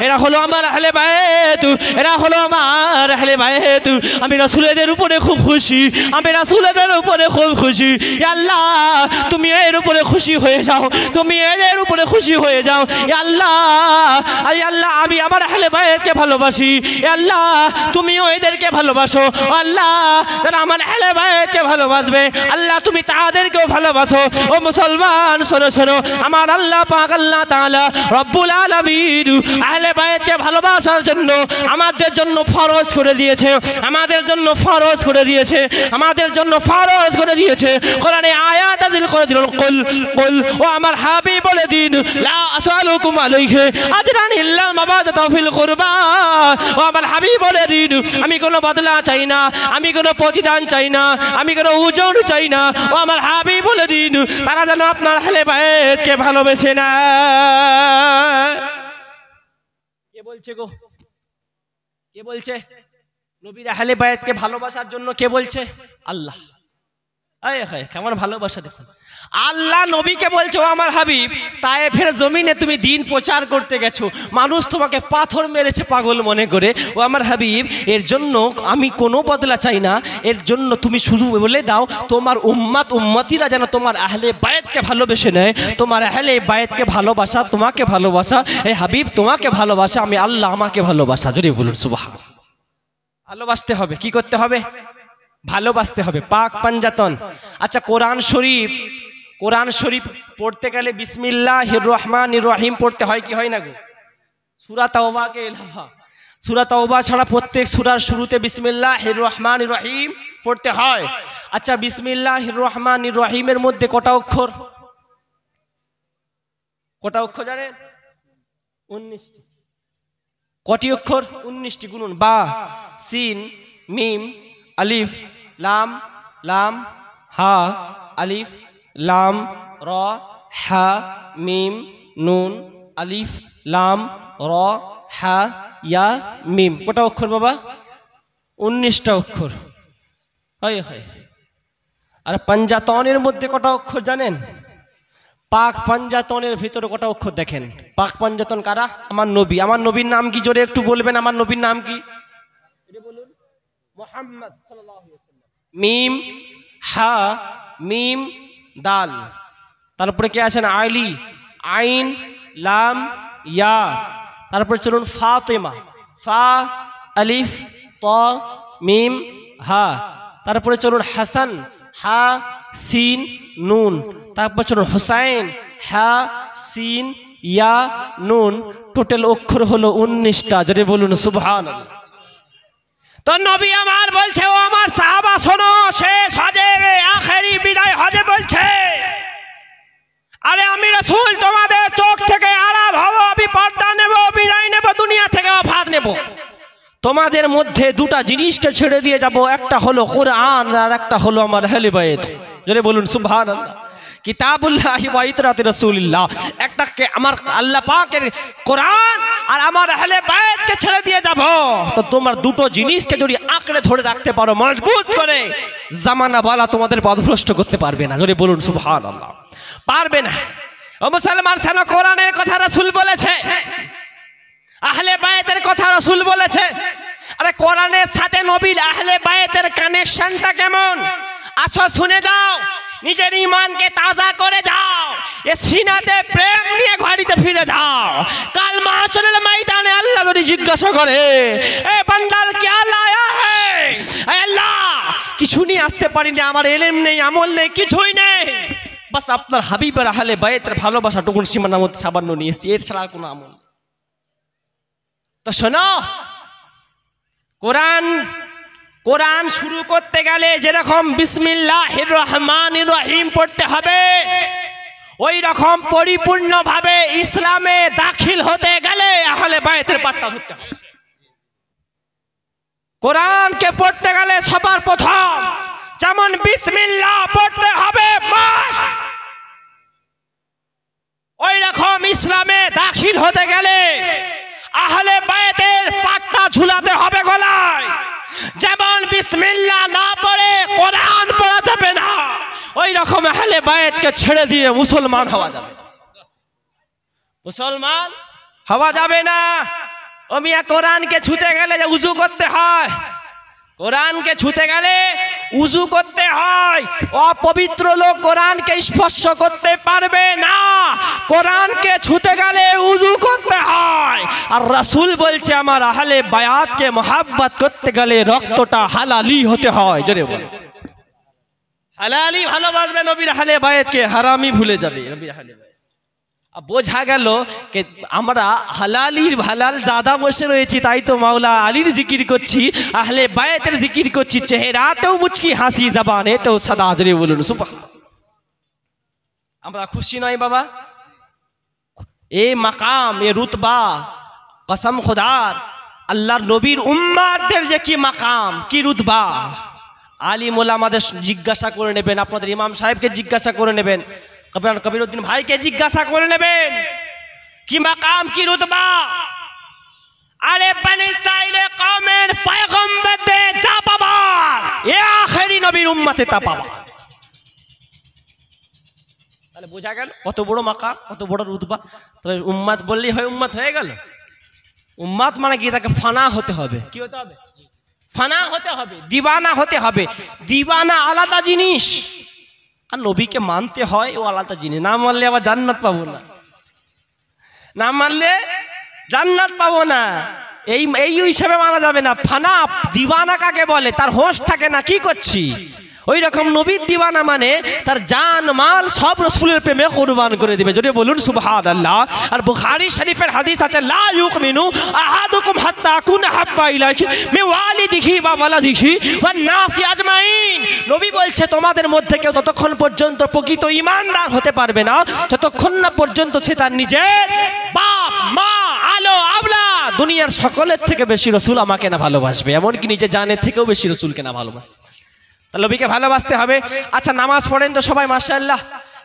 Speaker 1: এরা হলো আমার আহলে বায়ত, এরা হলো আমার আহলে বায়ত। আমি রাসূলের উপরে খুব খুশি, আমি রাসূলের উপরে খুব খুশি। ইয়া আল্লাহ তুমি এর উপরে খুশি হয়ে যাও, তুমি এর উপরে খুশি হয়ে যাও। ইয়া আল্লাহ, ইয়া আল্লাহ আমি আমার আহলে বায়তকে ভালোবাসি। ইয়া আল্লাহ তুমিও এদেরকে ভালোবাসো। আল্লাহ তারা আমার আহলে বায়তকে ভালোবাসবে, আল্লাহ তুমি তাদেরকেও ভালোবাসো। ও মুসলমান শোনো শোনো, আমার আল্লাহ পাক আল্লাহ তাআলা রব্বুল আলামিন আহলে বায়তকে ভালোবাসার জন্য আমাদের জন্য ফরজ করে দিয়েছে, আমাদের জন্য ফরজ করে দিয়েছে, আমাদের জন্য ফরজ করে দিয়েছে। কোরআনে আয়াত নাযিল করে দিল, কুল কুল, ও আমার হাবিব বলে দিন, লা আসআলুকুম আলাইহি আজরান ইল্লা মাবাদাতু ফিল কুরবা। ও আমার হাবিব বলে দিন, আমি কোনো বদলা চাই না, আমি কোনো প্রতিদান চাই না, আমি কোনো উজর চাই না। ও আমার হাবিব বলে দিন, তারা যেন আপনার আহলে বায়তকে ভালোবেসে না। কে বলছে গো? কে বলছে? নবীর আহলে বায়তকে ভালোবাসার জন্য কে বলছে? আল্লাহ। কেমন ভালোবাসা দেখুন, আল্লাহ নবীকে বলছে, ও আমার হাবিব তায়েফের জমিনে তুমি দিন প্রচার করতে গেছো, মানুষ তোমাকে পাথর মেরেছে পাগল মনে করে। ও আমার হাবিব এর জন্য আমি কোনো বদলা চাই না, এর জন্য তুমি শুধু বলে দাও তোমার উম্মতিরা যেন তোমার আহলে বায়তকে ভালোবেসে নেয়। তোমার আহলে বায়তকে ভালোবাসা, তোমাকে ভালোবাসা, এই হাবিব তোমাকে ভালোবাসা, আমি আল্লাহ আমাকে ভালোবাসা। যদি বলুন সুবহান। ভালোবাসতে হবে, কি করতে হবে? ভালোবাসতে হবে, পাক পাঞ্জাতন। আচ্ছা কোরআন শরীফ পড়তে গেলে বিসমিল্লাহির রহমানির রহিম পড়তে হয় কি হয় না গো? সূরা তাওবাকে এলাহা, সূরা তাওবা ছাড়া প্রত্যেক সূরার শুরুতে বিসমিল্লাহির রহমানির রহিম পড়তে হয়। আচ্ছা বিসমিল্লাহির রহমানির রহিমের মধ্যে কটা অক্ষর? কটা অক্ষর জানেন? 19টি। কটি অক্ষর? 19টি। গুনুন, বা, সিন, মিম, আলিফ, লাম, লাম, হা, আলিফ, লাম, র, হা, মিম, নুন, আলিফ, লাম, র, হা, ইয়া, মিম। কটা অক্ষর বাবা? 19টা অক্ষর। হয় হয়। আর পাঞ্জাতনের মধ্যে কটা অক্ষর জানেন? পাক পাঞ্জাতনের ভিতরে কটা অক্ষর দেখেন? পাক পাঞ্জাতন কারা? আমার নবী। আমার নবীর নাম কি? জোরে একটু বলবেন, আমার নবীর নাম কি? বলুন, মুহাম্মদ সাল্লাল্লাহু আলাইহি ওয়াসাল্লাম। মিম হা মিম দাল, তারপরে কে আছেন? আলী, আইন লাম ইয়া, তারপরে চলুন ফাতেমা, ফা আলিফ ত মিম হা, তারপরে চলুন হাসান, হা সিন নুন, তারপর চলুন হুসাইন, হা সিন ইয়া নুন। টোটাল অক্ষর হলো 19টা। যদি বলুন সুবহানাল্লাহ। তো নবী আমার বলছে, ও আমার সাহাবা শোনো, শেষ হজে আখেরি বিদায় হজে বলছে, আরে আমি রাসূল তোমাদের চোখ থেকে আড়াল হব, আমি পর্দা নেব, বিদায় নেব, দুনিয়া থেকে ওফাত নেব। তোমাদের মধ্যে দুটা জিনিসকে ছেড়ে দিয়ে যাব, একটা হলো কোরআন আর একটা হলো আমার আহলে বায়াত। যদি বলুন সুবহানাল্লাহ। কিতাবুল্লাহি ওয়া ইতরাতি রাসূলিল্লাহ, একটাকে আমার আল্লাহ পাকের কোরআন আর আমার আহলে বায়াতকে ছেড়ে দিয়ে যাব। তো তোমার দুটো জিনিসকে যদি আঁকড়ে ধরে রাখতে পারো মজবুত করে, জামানা বালা তোমাদের পথভ্রষ্ট করতে পারবে না। যদি বলুন সুবহানাল্লাহ। পারবে না। ও মুসলমান শোনো, কোরআনের কথা রাসূল বলেছে, আহলে বায়াতের কথা রাসূল বলেছে। আরে কোরআনের সাথে নবীর আহলে বায়াতের কানেকশনটা কেমন? আসো শুনে যাও, নিজের ঈমানকে তাজা করে যাও, এ সিনাতে প্রেম নিয়ে ঘরেতে ফিরে যাও। কাল মাহশরের ময়দানে আল্লাহ যদি জিজ্ঞাসা করে, এ বান্দাল क्या लाया है? আল্লাহ কিছু নিয়ে আসতে পারিনি, আমার ইলম নেই, আমল নেই, কিছুই নেই, বাস আপনার হাবিবের আহলে বায়াতের ভালোবাসা টুকুন সীমানার মধ্যে সামান্য নিয়েছি, এর ছাড়া কোনো আমল। তো শোনো, কোরআন শুরু করতে গেলে যেরকম বিসমিল্লাহির রহমানির রহিম পড়তে হবে, ওই রকম পরিপূর্ণভাবে ইসলামে দাখিল হতে গেলে আহলে বায়াতের পাঠটা ধরতে হবে। কোরআনকে পড়তে গেলে সবার প্রথম যেমন বিসমিল্লাহ পড়তে হবে, ওই রকম ইসলামে দাখিল হতে গেলে আহলে বায়াতের পাটটা ঝুলাতে হবে গলায়। যেমন বিসমিল্লাহ না পড়ে কোরআন পড়া যাবে না, ওই রকম আহলে বায়াতকে ছেড়ে দিয়ে মুসলমান হওয়া যাবে না। মুসলমান হওয়া যাবে না। ও মিয়া, কোরআনকে ছুঁতে গেলে যে উযু করতে হয়, কোরআনকে ছুঁতে গেলে উযু করতে হয়। অপবিত্র লোক কোরআনকে স্পর্শ করতে পারবে না, কোরআনকে ছুঁতে গেলে উযু করতে হয়। আর রাসূল বলছে, আমার আহলে বায়াতকে মহব্বত করতে গেলে রক্তটা হালালি হতে হয়। জোরে বল, হালালি ভালোবাসবে নবীর আহলে বায়াতকে, হারামি ভুলে যাবে নবীর আহলে বায়াত। বোঝা গেল যে আমরা হালালির হালাল জাদা বসে রয়েছি, তাই তো মাওলা আলীর জিকির করছি, আহলে বায়াতের জিকির করছি, চেহারাতেও মুচকি হাসি, জবানেতেও সাদা। জোরে বলুন সুবহান। আমরা খুশি নয় বাবা? এ মাকাম, এ রুতবা, কসম খোদার, আল্লাহর নবীর উম্মাতদের যে কি মাকাম, কি রুতবা। আলিম ওলামাদের জিজ্ঞাসা করে নেবেন, আপনাদের ইমাম সাহেবকে জিজ্ঞাসা করে নেবেন, কবিরউদ্দিন ভাইকে জিজ্ঞাসা করে নেবেন কি মাকাম, কি রুতবা। আরে বনি ইসরাইলের কওমের পয়গম্বরদের যা পাবার, এ আখেরি নবীর উম্মতে তা পাবার। তাহলে বোঝা গেল কত বড় মাকাম, কত বড় রুতবা। তবে উম্মত বললেই হয় উম্মত হয়ে গেল? উম্মত মানে কি? তাকে ফানা হতে হবে। কি হতে হবে? ফানা হতে হবে, দিওয়ানা হতে হবে। দিওয়ানা আলাদা জিনিস, আর নবীকে মানতে হয় ও আলাদা জিনিস। না মানলে আবার জান্নাত পাবো না, না মানলে জান্নাত পাবো না, এই হিসাবে মানা যাবে না। ফানা দিওয়ানা কাকে বলে? তার হোশ থাকে না, কি করছি। ওই রকম নবীর দিওয়ানা মানে তার জান মাল সব রাসূলের প্রেমে কুরবান করে দিবে। যদি বলুন সুবহানাল্লাহ। আর বুখারী শরীফের হাদিস আছে, লা ইউমিনু আহাদুকুম হাত্তা আকুনা হাব্বা ইলাইহি মিন ওয়ালিদিহি ওয়া ওয়ালাদিহি ওয়ান নাসি আজমাইন। নবী বলছে, তোমাদের মধ্যে কেউ ততক্ষণ পর্যন্ত প্রকৃত ঈমানদার হতে পারবে না যতক্ষণ না পর্যন্ত সে তার নিজের বাপ মা আলো আওলা দুনিয়ার সকলের থেকে বেশি রাসূল আমাকে না ভালোবাসবে, এমনকি নিজে জানের থেকেও বেশি রাসূলকে না ভালোবাসবে। নবীকে ভালোবাসতে হবে। আচ্ছা, নামাজ পড়েন তো সবাই মাশাআল্লাহ?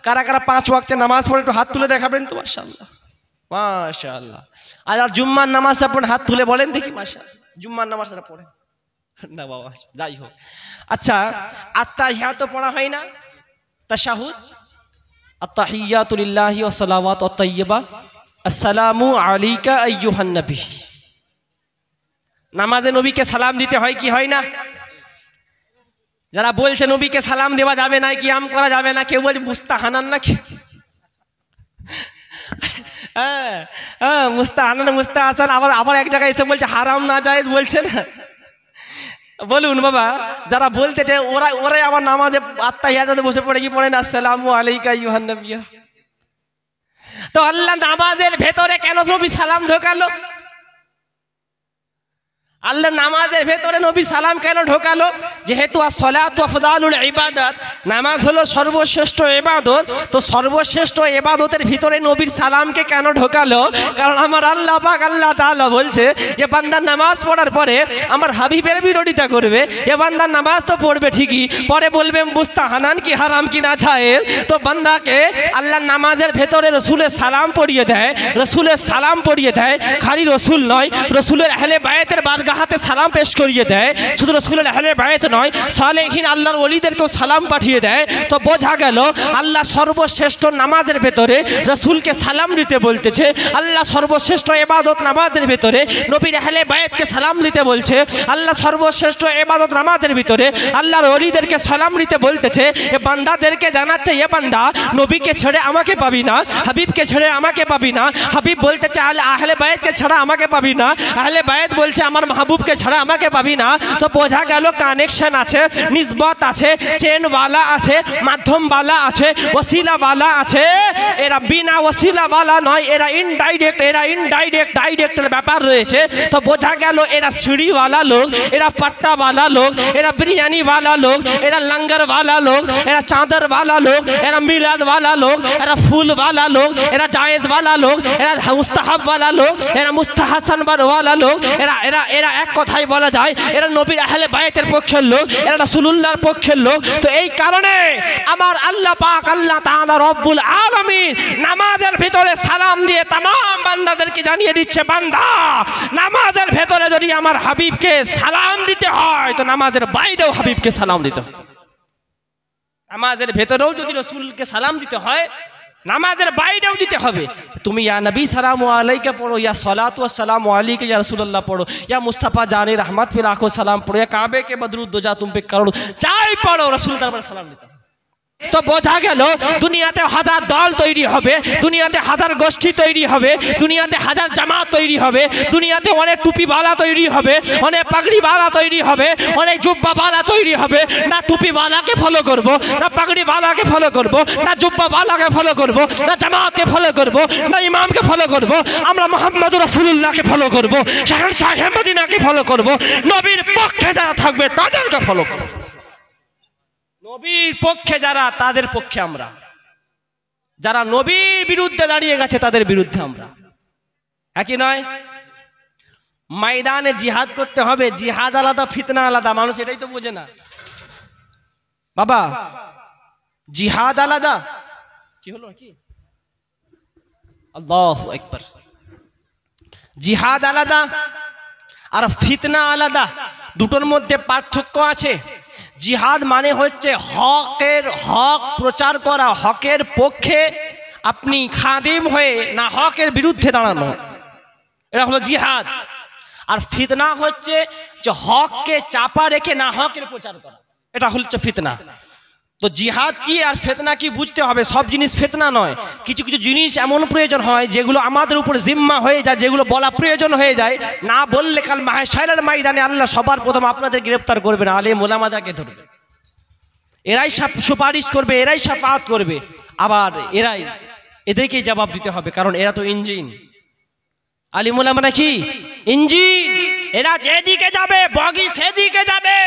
Speaker 1: কারা কারা 5 ওয়াক্তে নামাজ পড়ে একটু হাত তুলে দেখাবেন তো? মাশাআল্লাহ, মাশাআল্লাহ। আর জুম্মার নামাজটা পড়েন, হাত তুলে বলেন দেখি মাশাআল্লাহ। জুম্মার নামাজটা পড়েন, না বাবা, যাই হোক। আচ্ছা, আত্তাহিয়াতু পড়া হয় না? তাশাহুদ, আত্তাহিয়াতু লিল্লাহি ওয়া সালাওয়াতু আত-তাইয়্যিবা, আসসালামু আলাইকা আইয়ুহান নবী। নামাজে নবীকে সালাম দিতে হয় কি হয় না? যারা বলছে নবীকে সালাম দেওয়া যাবে না, কিয়াম করা যাবে না, কেউ বলছে মুস্তাহানান নাকি? মুস্তাহানান মুস্তাহাসান, আবার এক জায়গায় এসে বলছে হারাম না জায়েজ বলছে না। বলুন বাবা, যারা বলতে চায় ওরাই আবার নামাজে আত্তাহিয়াতে বসে পড়ে কি পড়েন আসসালামু আলাইকা আইয়ুহান নবী। তো আল্লাহ নামাজের ভেতরে কেন নবী সালাম ঢোকালো? আল্লাহ নামাজের ভেতরে নবী সালাম কেন ঢোকালো? যেহেতু আসসালাতু আফদালুল ইবাদাত, নামাজ হলো সর্বশ্রেষ্ঠ ইবাদত, তো সর্বশ্রেষ্ঠ ইবাদতের ভিতরে নবীর সালামকে কেন ঢোকালো? কারণ আমার আল্লাহ পাক আল্লাহ তাআলা বলছে যে বান্দা নামাজ পড়ার পরে আমার হাবিবের বিরোধিতা করবে, এ বান্দা নামাজ তো পড়বে ঠিকই, পরে বলবে মুস্তাহানান কি হারাম কি না জায়েজ। তো বান্দাকে আল্লাহ নামাজের ভেতরে রসুলের সালাম পড়িয়ে দেয়, রসুলের সালাম পড়িয়ে দেয়। খালি রসুল নয়, রসুলের আহলে বায়াতের বারগাহাতে সালাম পেশ করিয়ে দেয়। শুধু রসুলের আহলে বায়াত নয়, সালেহীন আল্লাহর ওলিদেরকেও সালাম পাঠিয়ে দেয়। তো বোঝা গেল আল্লাহ সর্বশ্রেষ্ঠ নামাজের ভেতরে রসুলকে সালাম দিতে বলতেছে। আল্লাহ সর্বশ্রেষ্ঠ ইবাদত নামাজের ভেতরে নবীর আহলে বায়াতকে সালাম দিতে বলছে। আল্লাহ সর্বশ্রেষ্ঠ ইবাদত নামাজের ভিতরে আল্লাহর ওলিদেরকে সালাম দিতে বলতেছে। এ বান্দাদেরকে জানাচ্ছে, এ বান্দা নবীকে ছেড়ে আমাকে পাবি না, হাবিবকে ছেড়ে আমাকে পাবি না। হাবিব বলতে চায় আহলে বায়াতকে ছাড়া আমাকে পাবি না, আহলে বায়াত বলছে আমার মাহবুবকে ছাড়া আমাকে পাবি না। তো বোঝা গেল কানেকশন আছে, নিসবত আছে, চেনওয়ালা আছে, মাধ্যমওয়ালা আছে, ওসিলাওয়ালা আছে। এরা বিনা ওসিলাওয়ালা নয়, এরা ইনডাইরেক্ট, ডাইরেক্টের ব্যাপার রয়েছে। তো বোঝা গেল এরা সিঁড়িওয়ালা লোক, এরা পাট্টাওয়ালা লোক, এরা বিরিয়ানিওয়ালা লোক, এরা লঙ্গরওয়ালা লোক, এরা চাদরওয়ালা লোক, এরা মিলাদওয়ালা লোক, এরা ফুলওয়ালা লোক, এরা জায়েজওয়ালা লোক, এরা মুস্তাহাবওয়ালা লোক, এরা মুস্তাহাসানওয়ালা লোক। এরা এরা এরা এক কথাই বলা যায় এরা নবীর আহলে বায়াতের পক্ষের লোক, এরা রাসূলুল্লাহর পক্ষের লোক। তো এই কারণে আমার আল্লাহ পাক আল্লাহ তাআলা রব্বুল আলামিন নামাজের ভিতরে সালাম দিয়ে तमाम বান্দাদেরকে জানিয়ে দিচ্ছে, বান্দা নামাজের ভিতরে যদি আমার হাবিবকে সালাম দিতে হয় তো নামাজের বাইরেও হাবিবকে সালাম দিতে হয়। নামাজের ভেতরেও যদি রাসূলকে সালাম দিতে হয় নামাজের বাইরেও দিতে হবে। তুমি ইয়া নবী সালামু আলাইকা পড়ো, ইয়া সালাতু ওয়াস সালামু আলাইকা ইয়া রাসূলুল্লাহ পড়ো, ইয়া মুস্তাফা জানে রহমত ফির আঁখো সালাম পড়ো, ইয়া কাবে কে বদরুদ দো যা তুম পে করো, চাই পড়ো, রাসূল দরবারে সালাম দিতে। তো বোঝা গেল দুনিয়াতে হাজার দল তৈরি হবে, দুনিয়াতে হাজার গোষ্ঠী তৈরি হবে, দুনিয়াতে হাজার জামাত তৈরি হবে, দুনিয়াতে অনেক টুপিওয়ালা তৈরি হবে, অনেক পাগড়িওয়ালা তৈরি হবে, অনেক জুব্বাওয়ালা তৈরি হবে। না টুপিওয়ালাকে ফলো করব, না পাগড়িওয়ালাকে ফলো করব, না জুব্বাওয়ালাকে ফলো করব, না জামাতকে ফলো করব, না ইমামকে ফলো করব, আমরা মুহাম্মদুর রাসূলুল্লাহকে ফলো করব, শাহেনশাহ মদিনাকে ফলো করব। নবীর পক্ষে যারা থাকবে তাদেরকে ফলো করব, নবীর পক্ষে যারা তাদের পক্ষে আমরা, যারা নবীর বিরুদ্ধে দাঁড়িয়ে গেছে তাদের বিরুদ্ধে আমরা। একই নয়? ময়দানে জিহাদ করতে হবে, জিহাদ আলাদা ফিতনা আলাদা, মানুষ এটাই তো বোঝে না বাবা। জিহাদ আলাদা, কি হলো কি? আল্লাহু আকবার। জিহাদ আলাদা আর ফিতনা আলাদা, দুটোর মধ্যে পার্থক্য আছে। জিহাদ মানে হচ্ছে হক প্রচার করা, হকের পক্ষে আপনি খাদিম হয়ে না হকের বিরুদ্ধে দাঁড়ানো, এটা হলো জিহাদ। আর ফিতনা হচ্ছে যে হককে চাপা রেখে না হকের প্রচার করা, এটা হচ্ছে ফিতনা। তো জিহাদ কি আর ফিতনা কি বুঝতে হবে। সব জিনিস ফিতনা নয়, কিছু কিছু জিনিস এমন প্রয়োজন হয় যেগুলো আমাদের উপর জিম্মা হয়ে যায়, যেগুলো বলা প্রয়োজন হয়ে যায়। না বললে কাল মাহশারের ময়দানে আল্লাহ সবার প্রথম আপনাদের গ্রেফতার করবে না, আলেম ওলামাদেরকে ধরবে, এরাই সুপারিশ করবে, এরাই শাফাআত করবে, আবার এদেরকেই জবাব দিতে হবে, কারণ এরা তো ইঞ্জিন। আলেম ওলামারা কি ইঞ্জিন, এরা যেদিকে যাবে বগি সেদিকে যাবে।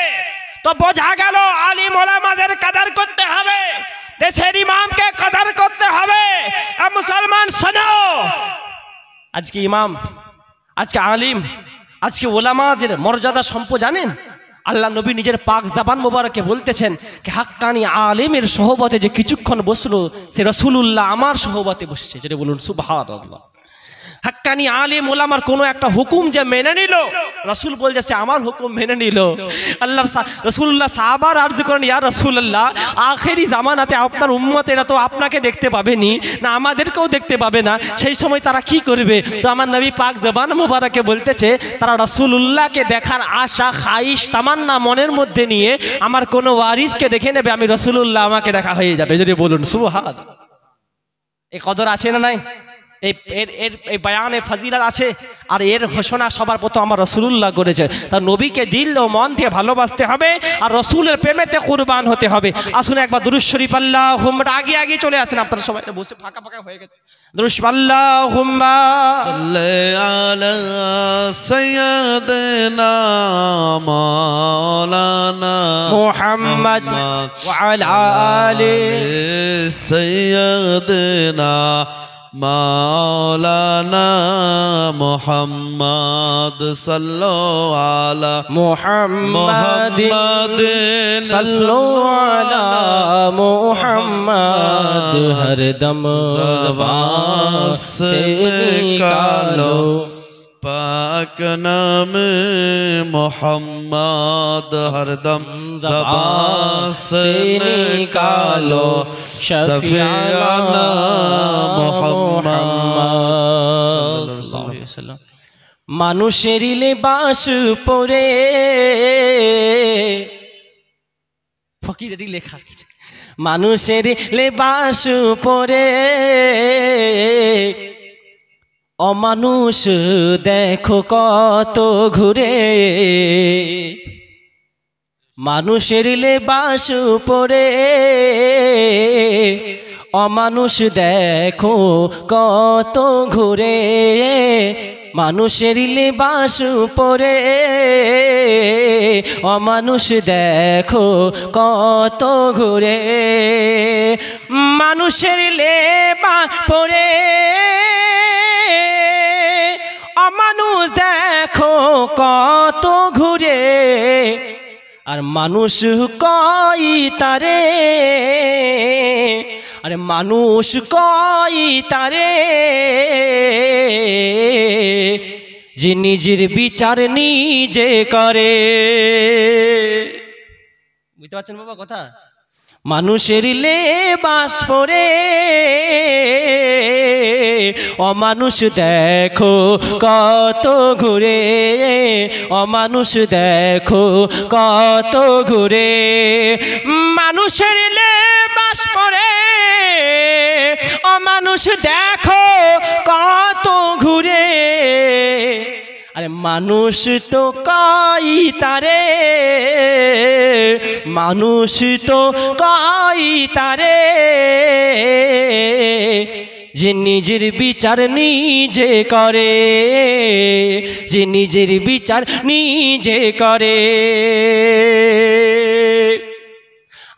Speaker 1: তো বোঝা গেল আলিম ওলামাদের কদর করতে হবে, দেশের ইমামকে কদর করতে হবে। মুসলমান শোনো, আজকে ইমাম, আজকে আলিম, আজকে ওলামাদের মর্যাদা সম্পদ জানেন? আল্লাহ নবী নিজের পাক জবান মোবারকে বলতেছেন যে হাক্কানি আলিমের সোহবতে যে কিছুক্ষণ বসলো সে রাসূলুল্লাহ আমার সোহবতে বসেছে। যেটা বলুন সুবহানাল্লাহ। হাক্কানি আলেম ওলামার কোনো একটা হুকুম যে মেনে নিল, রাসূল বলছে আমার হুকুম মেনে নিল। আল্লাহ রাসূলুল্লাহ সাহাবার আরজ করেন, ইয়া রাসূলুল্লাহ, আখেরি জামানাতে আপনার উম্মতেরা তো আপনাকে দেখতে পাবেনি, না আমাদেরকেও দেখতে পাবে না, সেই সময় তারা কি করবে? তো আমার নবী পাক জবান মোবারকে বলতেছে, তারা রাসূলুল্লাহকে দেখার আশা, খাইশ, তামান্না মনের মধ্যে নিয়ে আমার কোনো ওয়ারিসকে দেখে নেবে, আমি রাসূলুল্লাহ আমাকে দেখা হয়ে যাবে। যদি বলুন সুবহান। এই কদর আছে না নাই? এই বয়ানে ফজিলত আছে। আর এর ঘোষণা সবার প্রথম আমার রাসূলুল্লাহ করেছে। তার নবীকে দিল ও মন দিয়ে ভালোবাসতে হবে আর রাসূলের প্রেমেতে কুরবান হতে হবে। আসুন একবার দুরূদ শরীফ আল্লাহুম্মা, আগে আগে চলে আসেন, আপনারা সবাই বসে ফাঁকা ফাঁকা হয়ে গেছে। দুরূদ শরীফ আল্লাহুম্মা
Speaker 2: সাল্লি আলা সাইয়্যিদিনা মাওলানা
Speaker 1: মুহাম্মদ ওয়া আলা আলি
Speaker 2: সাইয়্যিদিনা মাওলানা মুহাম্মদ সাল্লাল্লাহু আলা
Speaker 1: মুহাম্মাদিন সাল্লাল্লাহু আলা মুহাম্মদ, হরদম ज़बान से निकालो
Speaker 2: पाक नाम मोहम्मद, हरदम ज़बान से निकालो शफीअना मोहम्मद सल्लल्लाहु अलैहि वसल्लम।
Speaker 1: মানুষের লেবাস পরে, ফকির এটি লেখা, মানুষের লেবাস পরে অমানুষ দেখো কত ঘুরে, মানুষের লেবাস পরে অমানুষ দেখো কত ঘুরে, মানুষের লেবাস পরে অমানুষ দেখো কত ঘুরে, মানুষের লেবাস পরে অমানুষ দেখো কত ঘুরে, আর মানুষ কই তারে, আরে মানুষ কই তারে, যে নিজের বিচার নিজে করে। বুঝতে পারছেন বাবা কথা? মানুষের লেবাস পরে অমানুষ দেখো কত ঘুরে, অমানুষ দেখো কত ঘুরে, মানুষের লেবাস পরে অমানুষ দেখো কত ঘুরে, আরে মানুষ তো কই তারে, মানুষ তো কই তারে, যে নিজের বিচার নিজে করে, যে নিজের বিচার নিজে করে।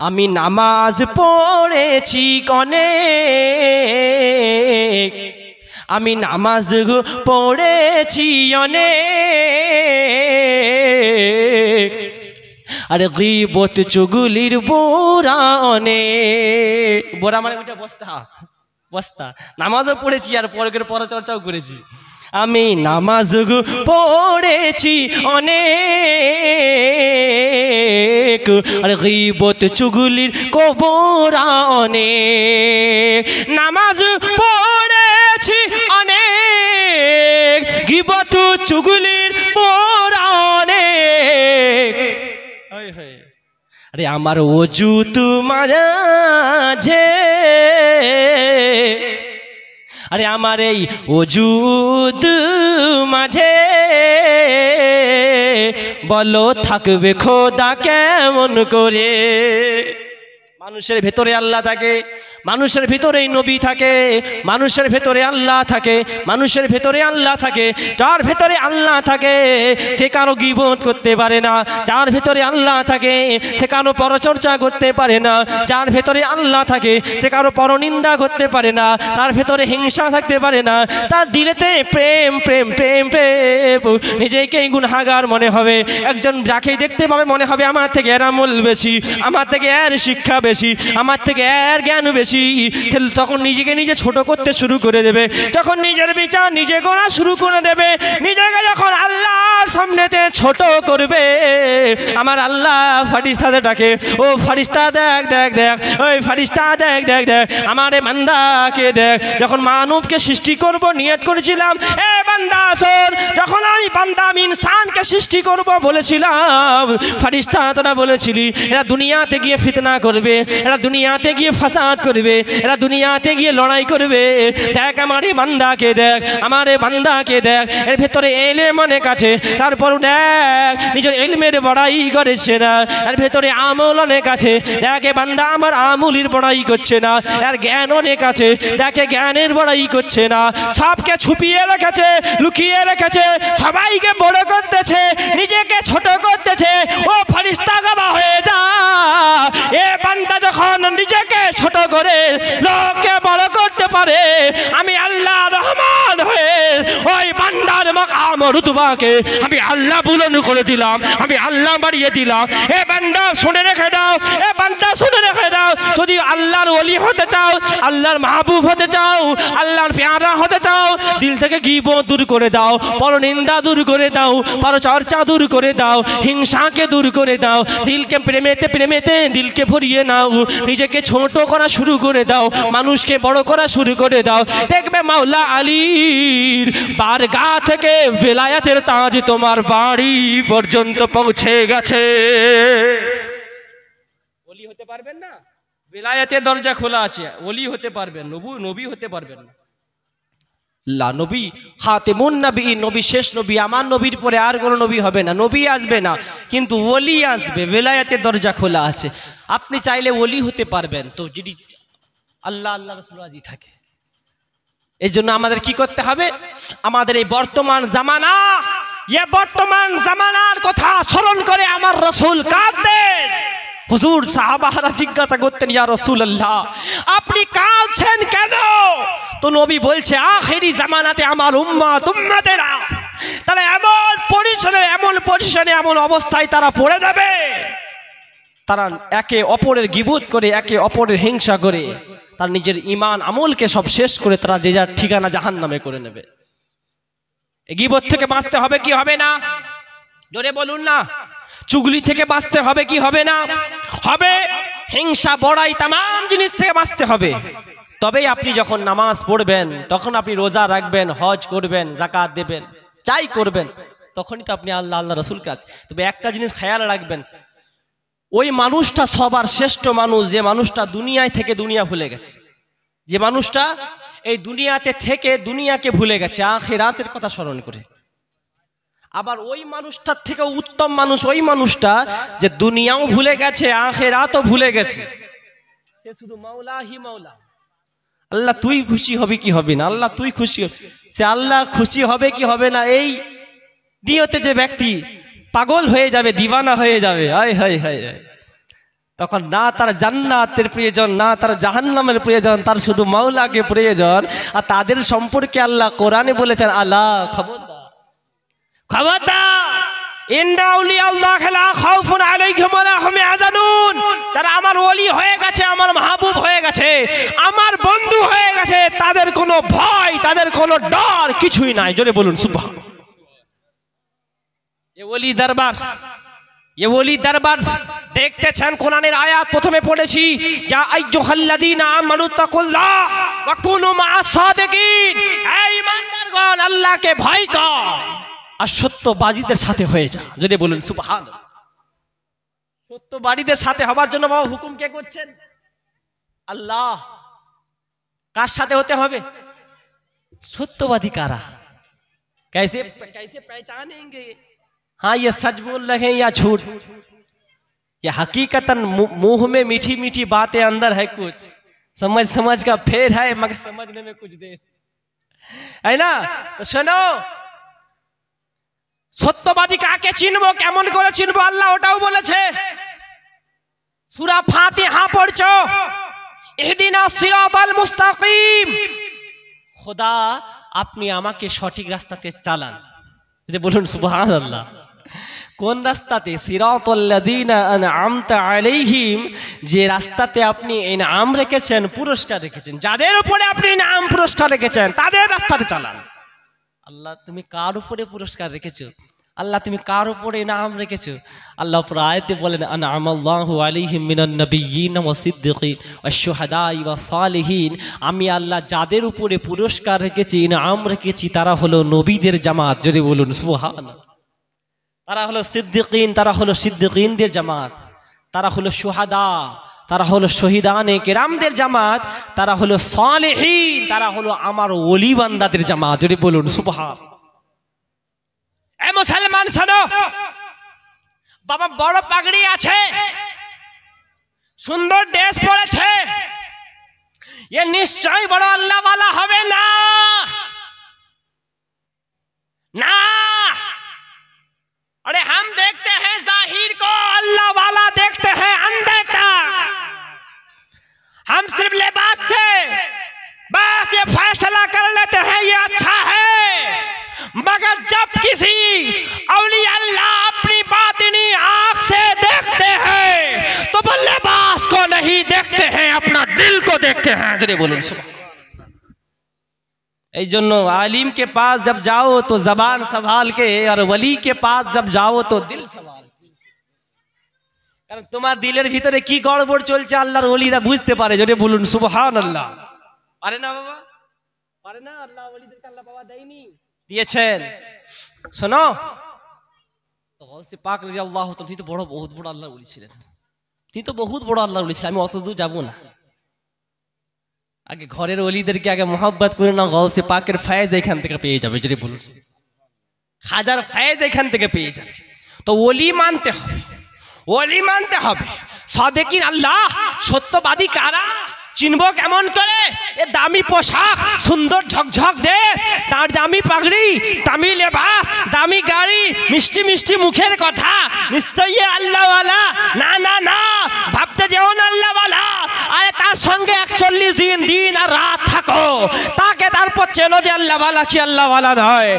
Speaker 1: আমি নামাজ পড়েছি অনেক, আমি নামাজ পড়েছি অনেক, আরে গীবত চুগলির বোরা অনেক, বোরা মানে ওইটা বস্তা, বস্তা। নামাজও পড়েছি আর পরের পরচর্চাও করেছি। আমি নামাজ পড়েছি অনেক, আর গীবত চুগলির কবরা অনেক, নামাজ পড়েছি অনেক, গীবত চুগলির কবরা অনেক। আরে আমার ওযু তোমার মাঝে, আরে আমার এই ওজুদ মাঝে, বলো থাকবে খোদা কেমন করে? মানুষের ভেতরে আল্লাহ থাকে, মানুষের ভিতরেই নবী থাকে, মানুষের ভেতরে আল্লাহ থাকে, মানুষের ভেতরে আল্লাহ থাকে। যার ভেতরে আল্লাহ থাকে সে কারো গীবত করতে পারে না, যার ভেতরে আল্লাহ থাকে সে কারো পরচর্চা করতে পারে না, যার ভেতরে আল্লাহ থাকে সে কারো পরনিন্দা করতে পারে না, তার ভেতরে হিংসা থাকতে পারে না, তার দিলেতে প্রেম প্রেম প্রেম প্রেম, নিজেকেই গুনাহগার মনে হবে। একজন যাকেই দেখতে পাবে মনে হবে আমার থেকে এর আমল বেশি, আমার থেকে এর শিক্ষা বেশি, বেশি, আমার থেকে এর জ্ঞান বেশি, ছেলে তখন নিজেকে নিজে ছোট করতে শুরু করে দেবে। যখন নিজের বিচার নিজে করা শুরু করে দেবে, নিজেকে যখন আল্লাহর সামনেতে ছোট করবে, আমার আল্লাহ ফারিস্তাদের ডাকে, ও ফারিস্তা দেখ দেখ দেখ, ওই ফারিস্তা দেখ দেখ দেখ, আমার এ বান্দাকে দেখ। যখন মানবকে সৃষ্টি করব নিয়ত করেছিলাম, এ বান্দা শোন, যখন আমি বান্দা আমি ইনসানকে সৃষ্টি করব বলেছিলাম, ফারিস্তা তোরা বলেছিলি এরা দুনিয়াতে গিয়ে ফিতনা করবে, এরা দুনিয়াতে গিয়ে ফাসাদ করবে, এরা দুনিয়াতে গিয়ে লড়াই করবে। দেখ আমার এই বান্দাকে দেখ, আমার এই বান্দাকে দেখ, এর ভেতরে এলেম অনেক আছে, তারপর দেখ নিজের এলমের বড়াই করেছে না, এর ভেতরে আমল অনেক আছে, দেখে বান্দা আমার আমুলির বড়াই করছে না, এর জ্ঞান অনেক আছে, দেখে জ্ঞানের বড়াই করছে না, সবকে ছুপিয়ে রেখেছে, লুকিয়ে রেখেছে, সবাইকে বড় করতেছে, নিজেকে ছোট করতেছে। ও ফারিস্তা গাবা হয়ে যা, এ বান্দা যখন নিজেকে ছোট করে লোককে বড় করতে পারে, আমি আল্লাহ রহমান হয়ে ওই বান্দার মাকাম রুতবাকে আমি আল্লাহ বুলন্দ করে দিলাম, আমি আল্লাহ বাড়িয়ে দিলাম। এ বান্দা শুনে রেখে দাও, এ বান্দা শুনে রেখে দাও, যদি আল্লাহর ওলি হতে চাও, আল্লাহর মাহবুব হতে চাও, আল্লাহর পেয়ারা হতে চাও, দিল থেকে গীবত দূর করে দাও, পরনিন্দা দূর করে দাও, পরচর্চা দূর করে দাও, হিংসাকে দূর করে দাও, দিলকে প্রেমেতে প্রেমেতে দিলকে ভরিয়ে নাও, নিজেকে ছোট করা শুরু করে দাও, মানুষকে বড় করা শুরু করে দাও। দেখবে মাওলা আলীর বারগাহ থেকে বেলায়েতের তাজ তোমার বাড়ি পর্যন্ত পৌঁছে গেছে। ওলি হতে পারবেন না, বেলায়েতের দরজা খোলা আছে, ওলি হতে পারবেন, নবী হতে পারবেন না। লা নবী খাতেমুন নবী, নবী শেষ নবী, আমার নবীর পরে আর কোনো নবী হবে না, নবী আসবে না, কিন্তু ওলি আসবে, বেলায়েতের দরজা খোলা আছে। আপনি চাইলে ওলি হতে পারবেন, তো যদি আল্লাহ আল্লাহ রাসূল রাজি থাকে। এই জন্য আমাদের কি করতে হবে, আমাদের এই বর্তমান জামানা, এই বর্তমান জামানার কথা স্মরণ করে আমার রাসূল কাঁদতেন। হুজুর সাহাবারা জিজ্ঞাসা করতেন, ইয়া রাসূলুল্লাহ আপনি কাঁদছেন কেন? তো নবী বলছে, আখেরি জামানাতে আমার উম্মতেরা তারা এমন পজিশনে এমন অবস্থায় তারা পড়ে যাবে, তারা একে অপরের গীবত করে, একে অপরের হিংসা করে, তার নিজের ঈমান আমলকে সব শেষ করে তারা যে যার ঠিকানা জাহান্নামে করে নেবে। এই গীবত থেকে বাঁচতে হবে কি হবে না? জোরে বলুন না। চুগলি থেকে বাঁচতে হবে কি হবে না? হবে। হিংসা বড়াই তাম জিনিস থেকে বাঁচতে হবে। তবেই আপনি যখন নামাজ পড়বেন, তখন আপনি রোজা রাখবেন, হজ করবেন, যাকাত দেবেন, চাই করবেন, তখনই তো আপনি আল্লাহ আল্লাহ রাসূল কাজ। তবে একটা জিনিস খেয়াল রাখবেন, ওই মানুষটা সবার শ্রেষ্ঠ মানুষ, যে মানুষটা দুনিয়ায় থেকে দুনিয়া ভুলে গেছে, যে মানুষটা এই দুনিয়াতে থেকে দুনিয়াকে ভুলে গেছে, আখিরাতের কথা স্মরণ করে। আবার ওই মানুষটার থেকে উত্তম মানুষ ওই মানুষটা যে দুনিয়াও ভুলে গেছে, আখিরাতও ভুলে গেছে, সে শুধু মাওলা হি মাওলা। আল্লাহ তুই খুশি হবি কি হবে না, আল্লাহ তুই খুশি, সে আল্লাহ খুশি হবে কি হবে না, এই নিয়তে যে ব্যক্তি পাগল হয়ে যাবে, দিওয়ানা হয়ে যাবে, হায় হায় হায়, তখন না তার জান্নাতের প্রয়োজন, না তার জাহান্নামের প্রয়োজন, তার শুধু মাওলাকে প্রয়োজন। আর তাদের সম্পর্কে আল্লাহ কোরআনে বলেছেন, আল্লাহ খবরদার খবরদার, ইন্না আউলিয়াল্লাহি লা খাউফুন আলাইহিম ওয়া লা হুম ইয়াহজানুন, যারা আমার ওলি হয়ে গেছে, আমার মাহবুব হয়ে গেছে, আমার বন্ধু হয়ে গেছে, তাদের কোনো ভয়, তাদের কোনো ডর কিছুই নাই। জোরে বলুন সুবহানাল্লাহ। এ ওলি দরবার, এ ওলি দরবার দেখতেছেন, কোরআনের আয়াত প্রথমে পড়েছি, ইয়া আইয়ুহাল্লাযীনা আমানু তাকুল্লাহ ওয়া কুনু মা'আস সাদিকিন, হে ঈমানদারগণ আল্লাহকে ভয় কর আর সত্যবাদীদের সাথে হয়ে যা। যদি বলুন সুবহানাল্লাহ। সত্যবাদীদের সাথে হবার জন্য বাবা হুকুম কে করছেন? আল্লাহ। কার সাথে হতে হবে? সত্যবাদী কারা? कैसे पहचानेंगे हाँ ये सच बोल रहे हैं या झूठ? ये हकीकतन मुंह में मीठी मीठी बातें, अंदर है कुछ, समझ का फेर है, मगर समझने में कुछ देर है ना। तो सुनो, সত্যবাদী কাকে চিনবো, কেমন করে চিনবো, আল্লাহ ওটাও বলেছে। সূরা ফাতিহা পড়ছো, ইহদিনাস সিরাতাল মুস্তাকিম, খোদা আপনি আমাকে সঠিক রাস্তাতে চালান। যদি বলুন সুবহানাল্লাহ। কোন রাস্তাতে? সিরাতাল্লাযীনা আনআমতা আলাইহিম, যে রাস্তাতে আপনি ইনআম রেখেছেন, পুরস্কার রেখেছেন, যাদের উপরে আপনি ইনআম পুরস্কার রেখেছেন তাদের রাস্তাতে চালান। আল্লাহ তুমি কার উপরে পুরস্কার রেখেছো? আল্লাহ তুমি কার উপরে ইনাম রেখেছো? আল্লাহ পুরো আয়াতে বলেন আনআমাল্লাহু আলাইহিম মিনান নাবিয়্যিন ওয়াস সিদ্দিকিন ওয়াশ শুহাদাই ওয়াস সালিহিন। আমি আল্লাহ যাদের উপরে পুরস্কার রেখেছি, ইনাম রেখেছি, তারা হলো নবীদের জামাত। যদি বলুন সুবহানাল্লাহ। তারা হলো সিদ্দিকিন, তারা হলো সিদ্দিকিনদের জামাত, তারা হলো শুহাদা, তারা হলো শহীদানে কেরামদের জামাত, তারা হলো সালেহীন, তারা হলো আমার ওলি বান্দাদের জামাত। যদি বলুন সুবহানাল্লাহ। এ মুসলমান শোনো, বাবা বড় পাগড়ি আছে, সুন্দর ড্রেস পরেছে, ये নিশ্চয় বড় আল্লাহ वाला হবে না। ना, अरे हम देखते हैं जाहिर को, अल्लाह वाला देखते हैं अंदर तक। हम सिर्फ लिबास से बस ये फैसला कर लेते हैं ये अच्छा है, मगर जब किसी औलिया अल्लाह अपनी बातिनी आंख से देखते हैं तो वो लिबास को नहीं देखते हैं, अपना दिल को देखते हैं। जरे बोलो सुबह। এই জন্য आलिम के पास जब जाओ तो जबान संभाल के, और वली के पास जब जाओ तो दिल संभाल के। কারণ তোমার দিলের ভিতরে কি গড়বড় চলছে আল্লাহর ওলিরা বুঝতে পারে। যদি বলুন সুবহানাল্লাহ। পারে না বাবা? পারে না? আল্লাহ ওলিদেরকে আল্লাহ বাবা দেয়নি? দিয়েছেন। শোনো, তো গাউসে পাক রাদিয়াল্লাহু তাআলা তিনি তো বহুত বড় আল্লাহর ওলি ছিলেন, তিনি তো বহুত বড় আল্লাহর ওলি ছিলেন। আমি অত দূর যাব না, আগে ঘরের ওলিদেরকে আগে মোহাব্বত করে নাও, গাউসে পাকের ফয়েজ এখান থেকে পেয়ে যাবে। যদি বলুন হাজার ফয়েজ এখান থেকে পেয়ে যাবে। তো ওলি মানতে হবে, ওলি মানতে হবে। সাদেকিন আল্লাহ, সত্যবাদী কারা চিনবো কেমন করে? এ দামি পোশাক, সুন্দর ঝকঝক ড্রেস, তার দামি পাগড়ি, দামি লেবাস, দামি গাড়ি, মিষ্টি মিষ্টি মুখের কথা, নিশ্চয়ই আল্লাহ ওয়ালা। না না না, ভাবতে যেও না আল্লাহ ওয়ালা। আরে তার সঙ্গে 41 দিন দিন আর রাত থাকো, তাকে তারপর চেনো যে আল্লাহ ওয়ালা কি আল্লাহ ওয়ালা নয়।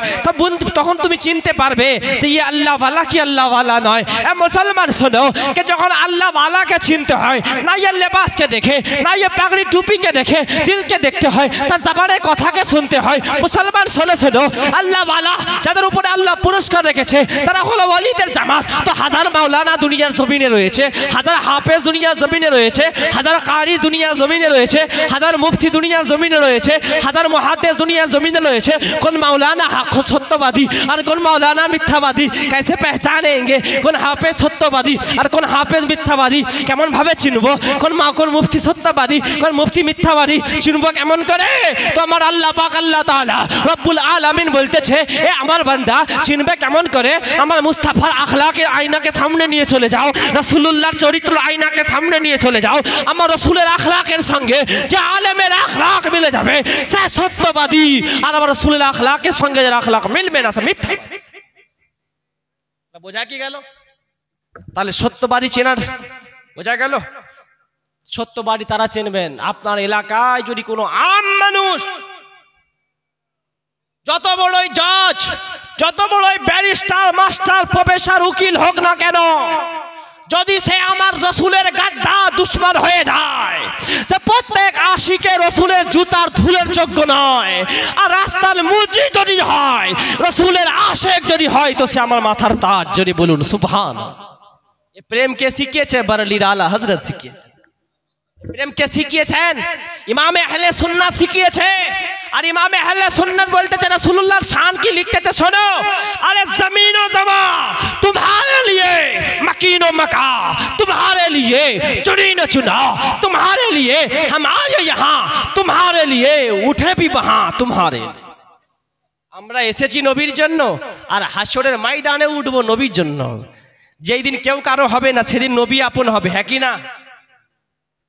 Speaker 1: তখন তুমি চিনতে পারবে যে ইয়ে আল্লাহ ওয়ালা কি আল্লাহ ওয়ালা নয়। এ মুসলমান শোনো, কে যখন আল্লাহ ওয়ালাকে চিনতে হয়, না ইয়ে লেবাসকে দেখে, না ইয়ে পাগড়ি টুপিকে দেখে, দিলকে দেখতে হয়, তার জবানের কথাকে শুনতে হয়। মুসলমান শোনো শোনো, আল্লাহ ওয়ালা যাদের উপরে আল্লাহ পুরস্কার রেখেছে তারা হলো ওলিদের জামাত। তো হাজার মাওলানা দুনিয়ার জমিনে রয়েছে, হাজার হাফেজ দুনিয়ার জমিনে রয়েছে, হাজার কারি দুনিয়ার জমিনে রয়েছে, হাজার মুফতি দুনিয়ার জমিনে রয়েছে, হাজার মুহাদ্দিস দুনিয়ার জমিনে রয়েছে। কোন মাওলানা হক সত্যবাদী আর কোন মাওলানা মিথ্যাবাদী, कैसे पहचानेंगे? কোন হাফেজ সত্যবাদী আর কোন হাফেজ মিথ্যাবাদী কেমন ভাবে চিনবো? কোন মুফতি সত্যবাদী, কোন মুফতি মিথ্যাবাদী চিনবো কেমন করে? তো আমার আল্লাহ পাক আল্লাহ তাআলা রব্বুল আলামিন বলতেছে, এ আমার বান্দা চিনবে কেমন করে? আমার মুস্তাফার আখলাকের আয়নাকে সামনে নিয়ে চলে যাও, রাসূলুল্লাহর চরিত্রের আয়নাকে সামনে নিয়ে চলে যাও। আমার রাসূলের আখলাকের সঙ্গে যে আলেমের আখলাক মিলে যাবে সে সত্যবাদী, আর আমার রাসূলের আখলাকের সঙ্গে যার আখলাক মিলবে না সে মিথ্যা। বোঝা কি গেল? তাহলে সত্যবাদী চেনার বোঝা গেল। সত্যবাদী তারা চিনবেন আপনার এলাকায় যদি কোনো আম মানুষ, যত বড়ই জজ, যত বড়ই ব্যারিস্টার, মাস্টার, প্রফেসর, উকিল হোক না কেন, যদি সে আমার রসুলের গাদ্দা দুশ্মন হয়ে যায়, যে প্রত্যেক আশিকে রসুলের জুতার ধুলের যোগ্য নয়, আর রাস্তার মুজি যদি হয়, রসুলের আশেক যদি হয়, তো সে আমার মাথার তাজ। যদি বলুন সুবহানাল্লাহ। এ প্রেম কে শিখিয়েছে? বারেলির আলা হযরত শিখিয়েছে। প্রেম কে শিখিয়েছেন? ইমামে আহলে সুন্নাত শিখিয়েছে। আর ইমামে আহলে সুন্নাত বলতেছে রাসূলুল্লাহর শান কি লিখতেছে শোনো, আরে জমিন ও জমা तुम्हारे लिए, मकीन व मका तुम्हारे लिए, चुनी न चुना तुम्हारे लिए, हम आए यहाँ तुम्हारे लिए, उठे भी वहाँ तुम्हारे। আমরা এসেছি নবীর জন্য, আর হাসরের ময়দানে উঠবো নবীর জন্য। যেই দিন কেউ কারো হবে না সেদিন নবী আপন হবে। হ্যাঁ কি না?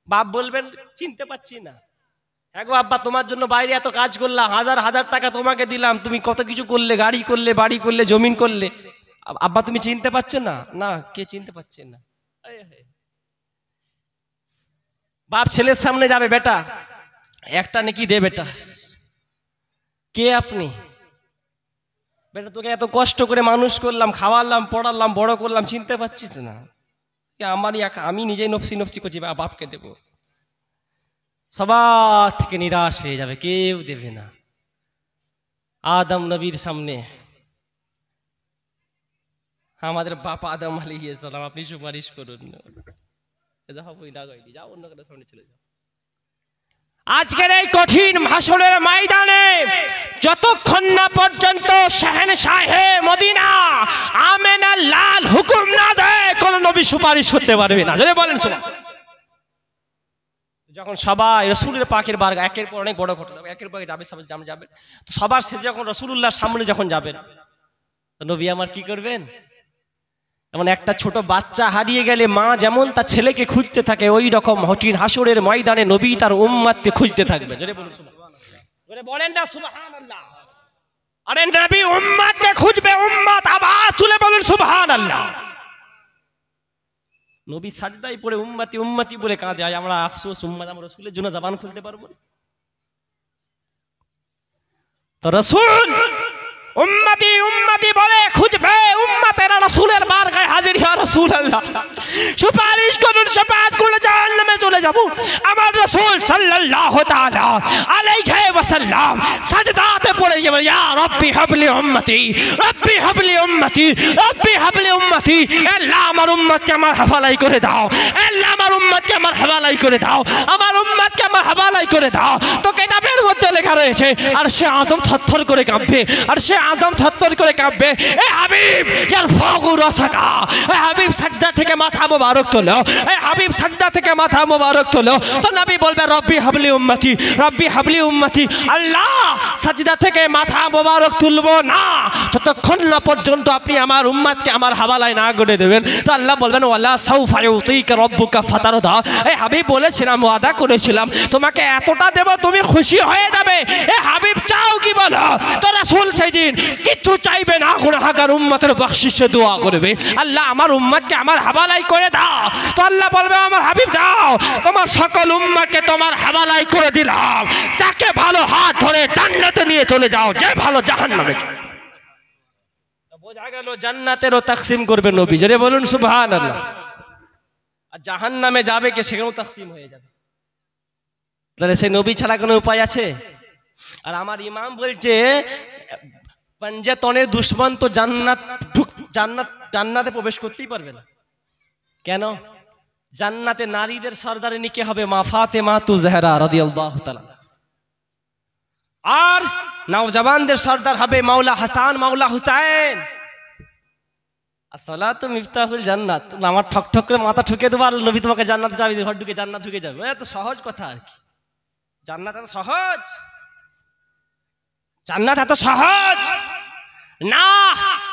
Speaker 1: বাপ বলবেন চিনতে পাচ্ছি না। হ্যাঁ গো আব্বা, তোমার জন্য বাইরে এত কাজ করলাম, হাজার হাজার টাকা তোমাকে দিলাম, তুমি কত কিছু করলে, গাড়ি করলে, বাড়ি করলে, জমিন করলে, আব্বা তুমি চিনতে পারছো না? না, কে চিনতে পারছে না? বাপ ছেলের সামনে যাবে, বেটা একটা নেকি দে বেটা। কে আপনি? বেটা তোকে এত কষ্ট করে মানুষ করলাম, খাওয়ালাম, পড়ালাম, বড় করলাম, চিনতে পারছিস না? আমারই আমি নিজেই নফসি নফসি করছি, বাপকে দেব। সবার থেকে নিরাশ হয়ে যাবে, কেউ দেবে না। আদম নবীর সামনে আমাদের বাপ আদম আলাইহিস সালাম, আপনি সুপারিশ করুন। যাও অন্য কারো সামনে চলে যাও। আজকের এই কঠিন ভাষণের ময়দানে যতক্ষণ না পর্যন্ত শাহেনশাহে মদিনা আমেনা লাল হুকুম না দেয়, কোন নবী সুপারিশ করতে পারবে না। যদি বলেন সুবহানাল্লাহ। যখন সবাই রসুলের পাকের বারগা, একের পর অনেক বড় ঘটনা, একের পর যাবে, সবাই যাবে, তো সবার শেষে যখন রসুলুল্লাহর সামনে যখন যাবেন, নবী আমার কি করবেন? এমন একটা ছোট বাচ্চা হারিয়ে গেলে মা যেমন তার ছেলেকে খুঁজতে থাকে, ওই রকম কঠিন হাসরের ময়দানে নবী তার উম্মতকে খুঁজতে থাকবে। বলেন না সুবহানাল্লাহ। আরে নবী উম্মতকে খুঁজবে, উম্মত আওয়াজ তুলে বলুন সুবহানাল্লাহ। নবী সাজদায় পড়ে উম্মতি উম্মতি বলে কাঁদে। আমরা আফসোস, উম্মত আমরা রাসূলের জন্য জবান খুলতে পারবো না। তো রাসূল উম্মতি উম্মতি বলে খুঁজবে, উম্মতেরা রাসূলের বারগাহে হাজির। ইয়া রাসূলুল্লাহ, সুপারিশ করুন, শাফাআত করে জাহান্নামে চলে যাব। আমার রাসূল সাল্লাল্লাহু তাআলা আলাইহি ওয়াসাল্লাম সাজদাতে পড়ে যাবে, ইয়া রাব্বি হাবলি উম্মতি, রাব্বি হাবলি উম্মতি, রাব্বি হাবলি উম্মতি। আল্লাহ আমার উম্মতকে আমার হাওয়ালাই করে দাও, আল্লাহ আমার উম্মতকে আমার হাওয়ালাই করে দাও, আমার উম্মতকে আমার হাওয়ালাই করে দাও। তো কিতাবের মধ্যে লেখা রয়েছে আর সে আজম থরথর করে কাঁপবে, আর সে আজম থরথর করে কাঁপবে। এ হাবিব ইয়ার ফাগু রাসাকা, এ হাবিব সাজদা থেকে মাথা মোবারক তোলো, এ হাবিব সাজদা থেকে মাথা মোবারক তোলো। তো নবী বলবে রব্বি হাবলি উম্মতি, রব্বি হাবলি উম্মতি। আল্লাহ সাজদা থেকে মাথা মোবারক তুলবো না যতক্ষণ না পর্যন্ত আপনি আমার উম্মতকে আমার হাওয়ালায় না করে দেবেন। তো আল্লাহ বলবেন ওয়ালা সাউফা ইউতিকা রাব্বুকা ফাতারদা। এ হাবিব বলেছিলাম, ওয়াদা করেছিলাম তোমাকে এতটা দেব, তুমি খুশি হয়ে যাবে। এ হাবিব চাও কি বলো? তো রাসূল সেদিন কিছু চাইবে না, গুনাহগার উম্মতের বখশিশে দোয়া করবে, আল্লাহ আমার উম্মতকে আমার হাওয়ালাই করে দাও। তো আল্লাহ বলবে আমার হাবিব যাও, তোমার সকল উম্মতকে তোমার হাওয়ালাই করে দিলাম, যাকে ভালো হাত ধরে জান্নাতে নিয়ে চলে যাও, যে ভালো জাহান্নামে। বোঝা গেল জান্নাতেরও তাকসিম করবে নবী। জোরে বলুন সুবহানাল্লাহ। আর জাহান্নামে যাবে কে, সেখানেও তাকসিম হয়ে যাবে। তাহলে সেই নবী ছাড়া কোনো উপায় আছে? আর আমার ইমাম বলছে পাঞ্জাতনের দুশ্মন তো জান্নাতে প্রবেশ করতেই পারবে না। কেন? জান্নাতে নারীদের সর্দারিনী কে হবে? মা ফাতেমা তু জাহরা রাদিয়াল্লাহু তাআলা। আর নওজওয়ানদের সর্দার হবে মাওলা হাসান, মাওলা হুসাইন। আসসালাতু মিফতাহুল জান্নাত। আমার ঠক ঠক করে মাথা ঠুকে দেবো আর নবী তোমাকে জান্নাত যাবে, ঘর ঢুকে জান্নাত ঢুকে যাবে। এত সহজ কথা আর কি। জান্নাত এত সহজ? জান্নাত এত সহজ না।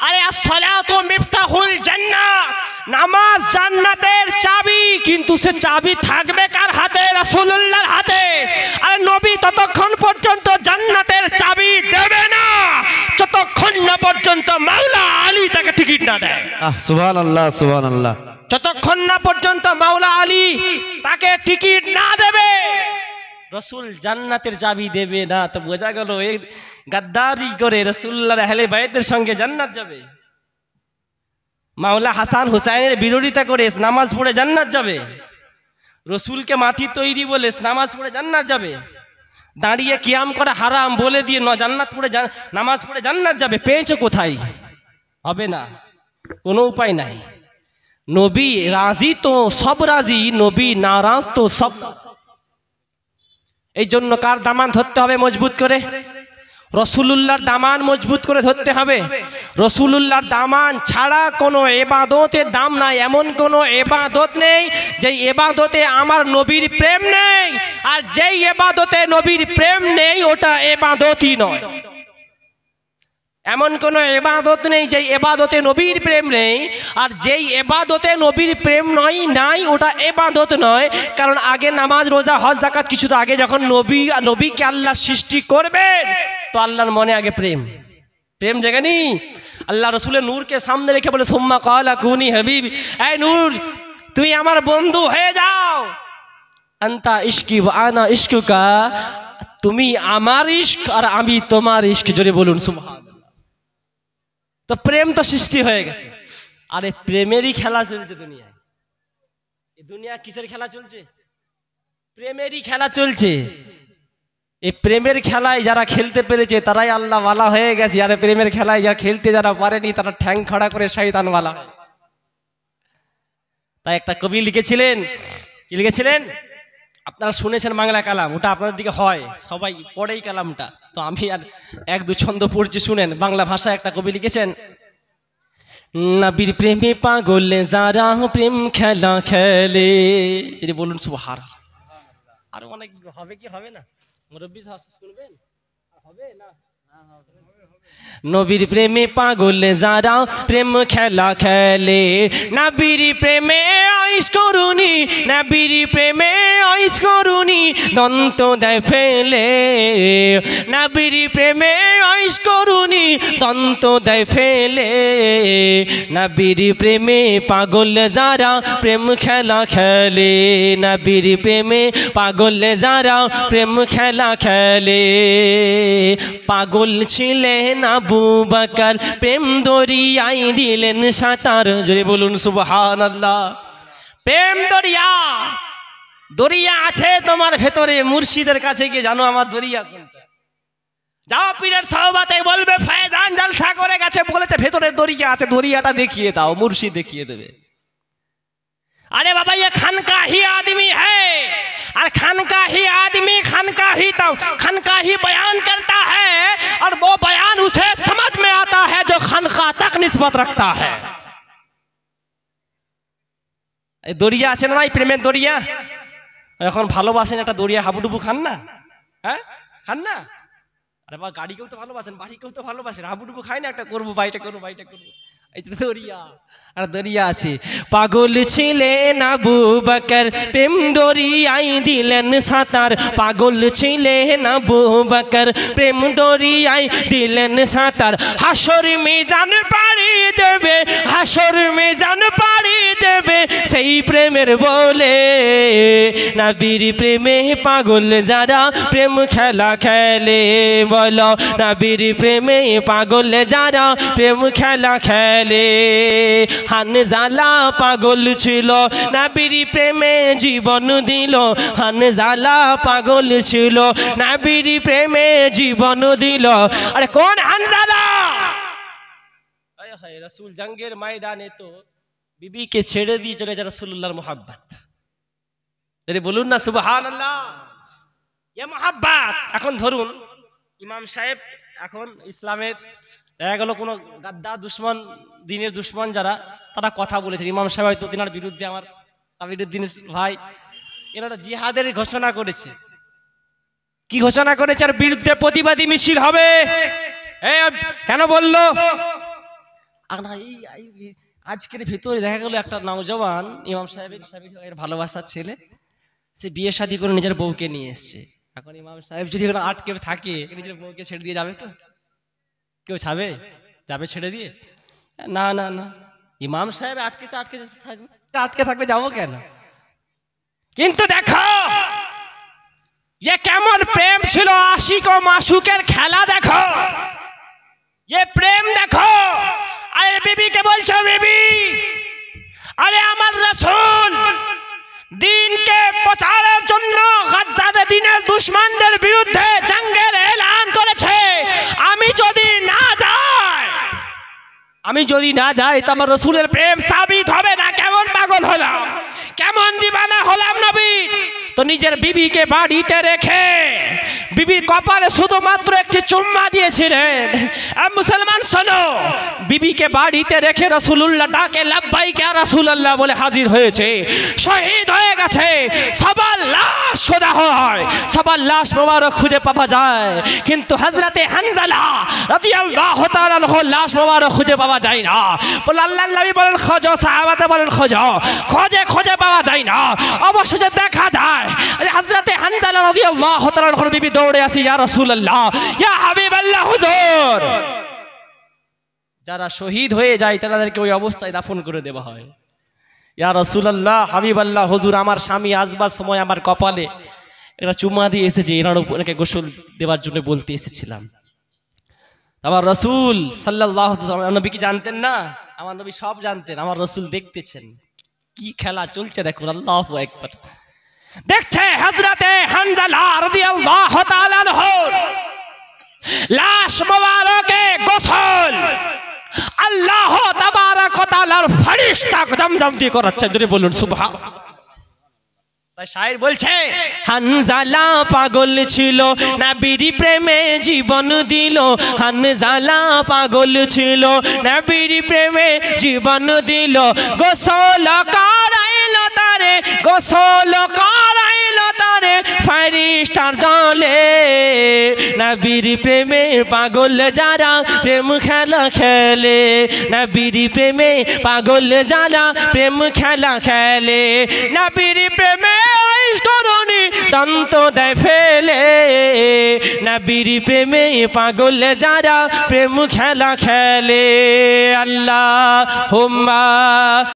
Speaker 1: আরে আসসালাতু মিফতাহুল জান্নাত, নামাজ জান্নাতের চাবি, কিন্তু সে চাবি থাকবে কার হাতে? রাসূলুল্লাহর হাতে। আর নবী ততক্ষণ পর্যন্ত জান্নাতের চাবি দেবে না যতক্ষণ না পর্যন্ত মাওলা আলী তাকে টিকিট না দেয়।
Speaker 2: সুবহানাল্লাহ, সুবহানাল্লাহ।
Speaker 1: যতক্ষণ না পর্যন্ত মাওলা আলী তাকে টিকিট না দেবে, রসুল জান্নাতের চাবি দেবে না। তো বোঝা গেল এই গাদ্দারি করে রাসূলুল্লাহর আহলে বাইতের সঙ্গে জান্নাত যাবে, মাওলা হাসান হুসাইনের বিরোধিতা করে নামাজ পড়ে জান্নাত যাবে, রসুলকে মাটি তৈরি বলে নামাজ পড়ে জান্নাত যাবে, দাঁড়িয়ে কিয়াম করা হারাম বলে দিয়ে জান্নাত পড়ে নামাজ পড়ে জান্নাত যাবে। পেয়েছো কোথায়? হবে না, কোনো উপায় নাই। নবী রাজি তো সব রাজি, নবী নারাজ তো সব। এই জন্য কার দামান ধরতে হবে মজবুত করে? রসুলুল্লাহর দামান মজবুত করে ধরতে হবে। রসুলুল্লাহর দামান ছাড়া কোনো এবাদতের দাম নাই। এমন কোনো এবাদত নেই যেই এবাদতে আমার নবীর প্রেম নেই, আর যেই এবাদতে নবীর প্রেম নেই ওটা এবাদতই নয়। এমন কোনো এবাদত নেই যেই এবাদতে নবীর প্রেম নেই, আর যেই এবাদতে নবীর প্রেম নাই ওটা এবাদত নয়। কারণ আগে নামাজ, রোজা, হজ, যাকাত কিছু তো আগে। যখন নবীকে আল্লাহ সৃষ্টি করবেন তো আল্লাহর মনে আগে প্রেম জাগেনি। আল্লাহ রসুলের নূরকে সামনে রেখে বলে সুম্মা ক্বালা কুনি হাবিবি, এই নূর তুমি আমার বন্ধু হয়ে যাও। আনতা ইশকি ওয়া আনা ইশকুকা, তুমি আমার ইশক আর আমি তোমার ইশক। জোরে বলুন সুবহানাল্লাহ। তো প্রেম তো সৃষ্টি হয়ে গেছে, আরে প্রেমেরই খেলা চলছে দুনিয়ায়। এই দুনিয়া কিসের খেলা চলছে? প্রেমেরই খেলা চলছে। এই প্রেমের খেলায় যারা খেলতে পেরেছে তারাই আল্লাহ ওয়ালা হয়ে গেছে, আর প্রেমের খেলায় যারা খেলতে যারা পারেনি তারা ঠ্যাং খড়া করে শয়তান ওয়ালা। তাই একটা কবি লিখেছিলেন, কি লিখেছিলেন আপনারা শুনেছেন বাংলা কালাম, ওটা আপনাদের দিকে হয়, সবাই পড়েই কালামটা, তো আমি আর এক দু ছন্দ পড়ছি শুনেন। বাংলা ভাষায় একটা কবি লিখেছেন, নবীর প্রেমে পাগল যারা প্রেম খেলা খেলে, যদি বলুন সুবহানাল্লাহ। আর অনেক হবে কি হবে না, মুরব্বি শুনবেন, হবে না? নবীর প্রেমে পাগল যারা প্রেম খেলা খেলে, নবীর প্রেমে আইস করুনি, নবীর প্রেমে আইস করুনি দন্ত দেয় ফেলে, নবীর প্রেমে আইস করুনি দন্ত দেয় ফেলে, নবীর প্রেমে পাগল যারা প্রেম খেলা খেলে, নবীর প্রেমে পাগল যারা প্রেম খেলা খেলে। পাগল ছিলেন আবু বকর, প্রেম দরিয়ায় দিলেন সাঁতার, জোরে বলুন সুবহানাল্লাহ। প্রেম দরিয়া, দরিয়া আছে তোমার ভেতরে, মুর্শিদের কাছে গিয়ে জানো আমার দরিয়া কোনটা, যাও পীরের সহবাতে বলবে ফয়জান জলসা করে গেছে, বলেছে ভেতরে দরিয়া আছে, দরিয়াটা দেখিয়ে দাও, মুর্শিদ দেখিয়ে দেবে। अरे बाबा ये खानका ही आदमी है, और खानका ही आदमी खानका ही बयान करता है, और वो बयान उसे समझ में आता है जो खानका तक निस्बत रखता है। दरिया আছে না প্রেমের দরিয়া, এখন ভালোবাসেন একটা দরিয়া হাবুডুবু খান না, হ্যাঁ খান না? আরে বাবা গাড়িকেও তো ভালোবাসেন, বাড়িকেও তো ভালোবাসেন, হাবুডুবু খাই না একটা করবো বাইটা করবো বাইটা করবো, এই দরিয়া। আর দরিয়া আছে। পাগল ছিলেন আবু বকর, প্রেম দরিয়ায় দিলেন সাঁতার, পাগল ছিলেন আবু বকর, প্রেম দরিয়ায় দিলেন সাঁতার। হাসর মিজান পাড়ি দেবে, হাসর মিজান পাড়ি দেবে সেই প্রেমের বলে, নবীর প্রেমে পাগল যারা প্রেম খেলা খেলে, বলো নবীর প্রেমে পাগল যারা প্রেম খেলা খেলে। হানজালা পাগল ছিল, নবীর প্রেমে জীবন দিল, হানজালা পাগল ছিল, নবীর প্রেমে জীবন দিল। আরে কোন হানজালা? রাসূল জঙ্গের ময়দানে তো বিবিকে ছেড়ে দিয়ে চলে যায় রাসূলুল্লাহর মোহাব্বত, বলুন না সুবহানাল্লাহ। এ মোহাব্বত এখন ধরুন ইমাম সাহেব এখন ইসলামের দেখা গেল কোনো গাদ্দার দুশ্মন, দিনের দুশ্মন যারা, তারা কথা বলেছে, ইমাম সাহেব হয়তো তিনার বিরুদ্ধে, আমার কাবিরুদ্দিন ভাই এনারা জিহাদের ঘোষণা করেছে। কি ঘোষণা করেছে? আর বিরুদ্ধে প্রতিবাদী মিছিল হবে। কেন বললো? আজকের ভিতরে দেখা গেল একটা নওজওয়ান ইমাম সাহেবের ভালোবাসার ছেলে, সে বিয়ে শাদী করে নিজের বউকে নিয়ে এসছে। এখন ইমাম সাহেব যদি আটকে থাকে, নিজের বউকে ছেড়ে দিয়ে যাবে? তো কেউ ছাবে? যাবে ছেড়ে দিয়ে? না না না, ইমাম সাহেব আটকে থাকবে, আটকে থাকবে, যাবো কেন? কিন্তু দেখো ये কেমন প্রেম ছিল, আশিক ও মাসুকের খেলা দেখো, ये প্রেম দেখো। আরে বিবিকে বলছো, বিবি আরে আমার রাসূল দিনকে প্রচারের জন্য গাদ্দার দিনের দুশমনদের বিরুদ্ধে জঙ্গের এলান করেছে, আমি যদি না যাই তো আমার রাসূলের প্রেম সাবিত হবে না। কেমন পাগল হলাম, কেমন দিবানা হলাম নবীর। তো নিজের বিবিকে বাড়িতে রেখে বিবির কপালে শুধুমাত্র একটি চুম্মা দিয়েছিলেন। মুসলমান শোনো, বিবিকে বাড়িতে রেখে রাসূলুল্লাহ ডাকে লাব্বাইক ইয়া রাসূলুল্লাহ বলে হাজির হয়েছে, শহীদ হয়ে গেছে। সবার লাশ খোঁজা হয়, সবার লাশ মোবারক খুঁজে পাওয়া যায়, কিন্তু হযরতে হানজালা রাদিয়াল্লাহু তাআলা আনহুর লাশ মোবারক খুঁজে পাওয়া যায় না। বলে আল্লাহর নবী বলেন খোঁজো, সাহাবাতে বলেন খোঁজো, খোঁজে পাওয়া যায় না। অবশেষে দেখা যায় হযরতে হানজালা রাদিয়াল্লাহু তাআলা আনহুর বিবি দৌড়ে আসি, ইয়া রাসূলুল্লাহ, ইয়া হাবিবাল্লাহ, হুজুর। যারা শহীদ হয়ে যায় তাদেরকে ওই অবস্থায় দাফন করে দেওয়া হয়। ইয়া রাসূলুল্লাহ, হাবিবাল্লাহ, হুজুর আমার স্বামী আসবার সময় আমার কপালে এরা চুমা দিয়ে এসেছে, এনার উপরকে গোসল দেওয়ার জন্য বলতে এসেছিলাম। আমার রসুল সাল্লাল্লাহু আলাইহি ওয়াসাল্লাম, নবী কি জানতেন না? আমার নবী সব জানতেন। আমার রসুল দেখতেছেন কি খেলা চলছে, দেখুন আল্লাহু আকবার। দেখছে হযরতে হানজালা রাদিয়াল্লাহু তাআলা আনহু লাশ মোবারকে গোসল আল্লাহ তাবারক ওয়া তাআলার ফেরেশতা জমজম দিয়ে করাচ্ছে। জোরে বলুন সুবহানাল্লাহ। তাই শায়ের বলছে, হানজালা পাগল ছিল নবীর প্রেমে জীবন দিল। হানজালা পাগল ছিল নবীর প্রেমে জীবন দিল। গোসল করাইলো তারে, গোসল করাইলো তারে ফেরেশতার দলে। নবীর প্রেমে পাগল যারা প্রেম খেলা খেলে, নবীর প্রেমে পাগল যারা প্রেম খেলা খেলে। নবীর প্রেমে তরুণী দন্ত দেয় ফেলে, নবীর প্রেমে পাগল যারা প্রেম খেলা খেলে। আল্লাহুম্মা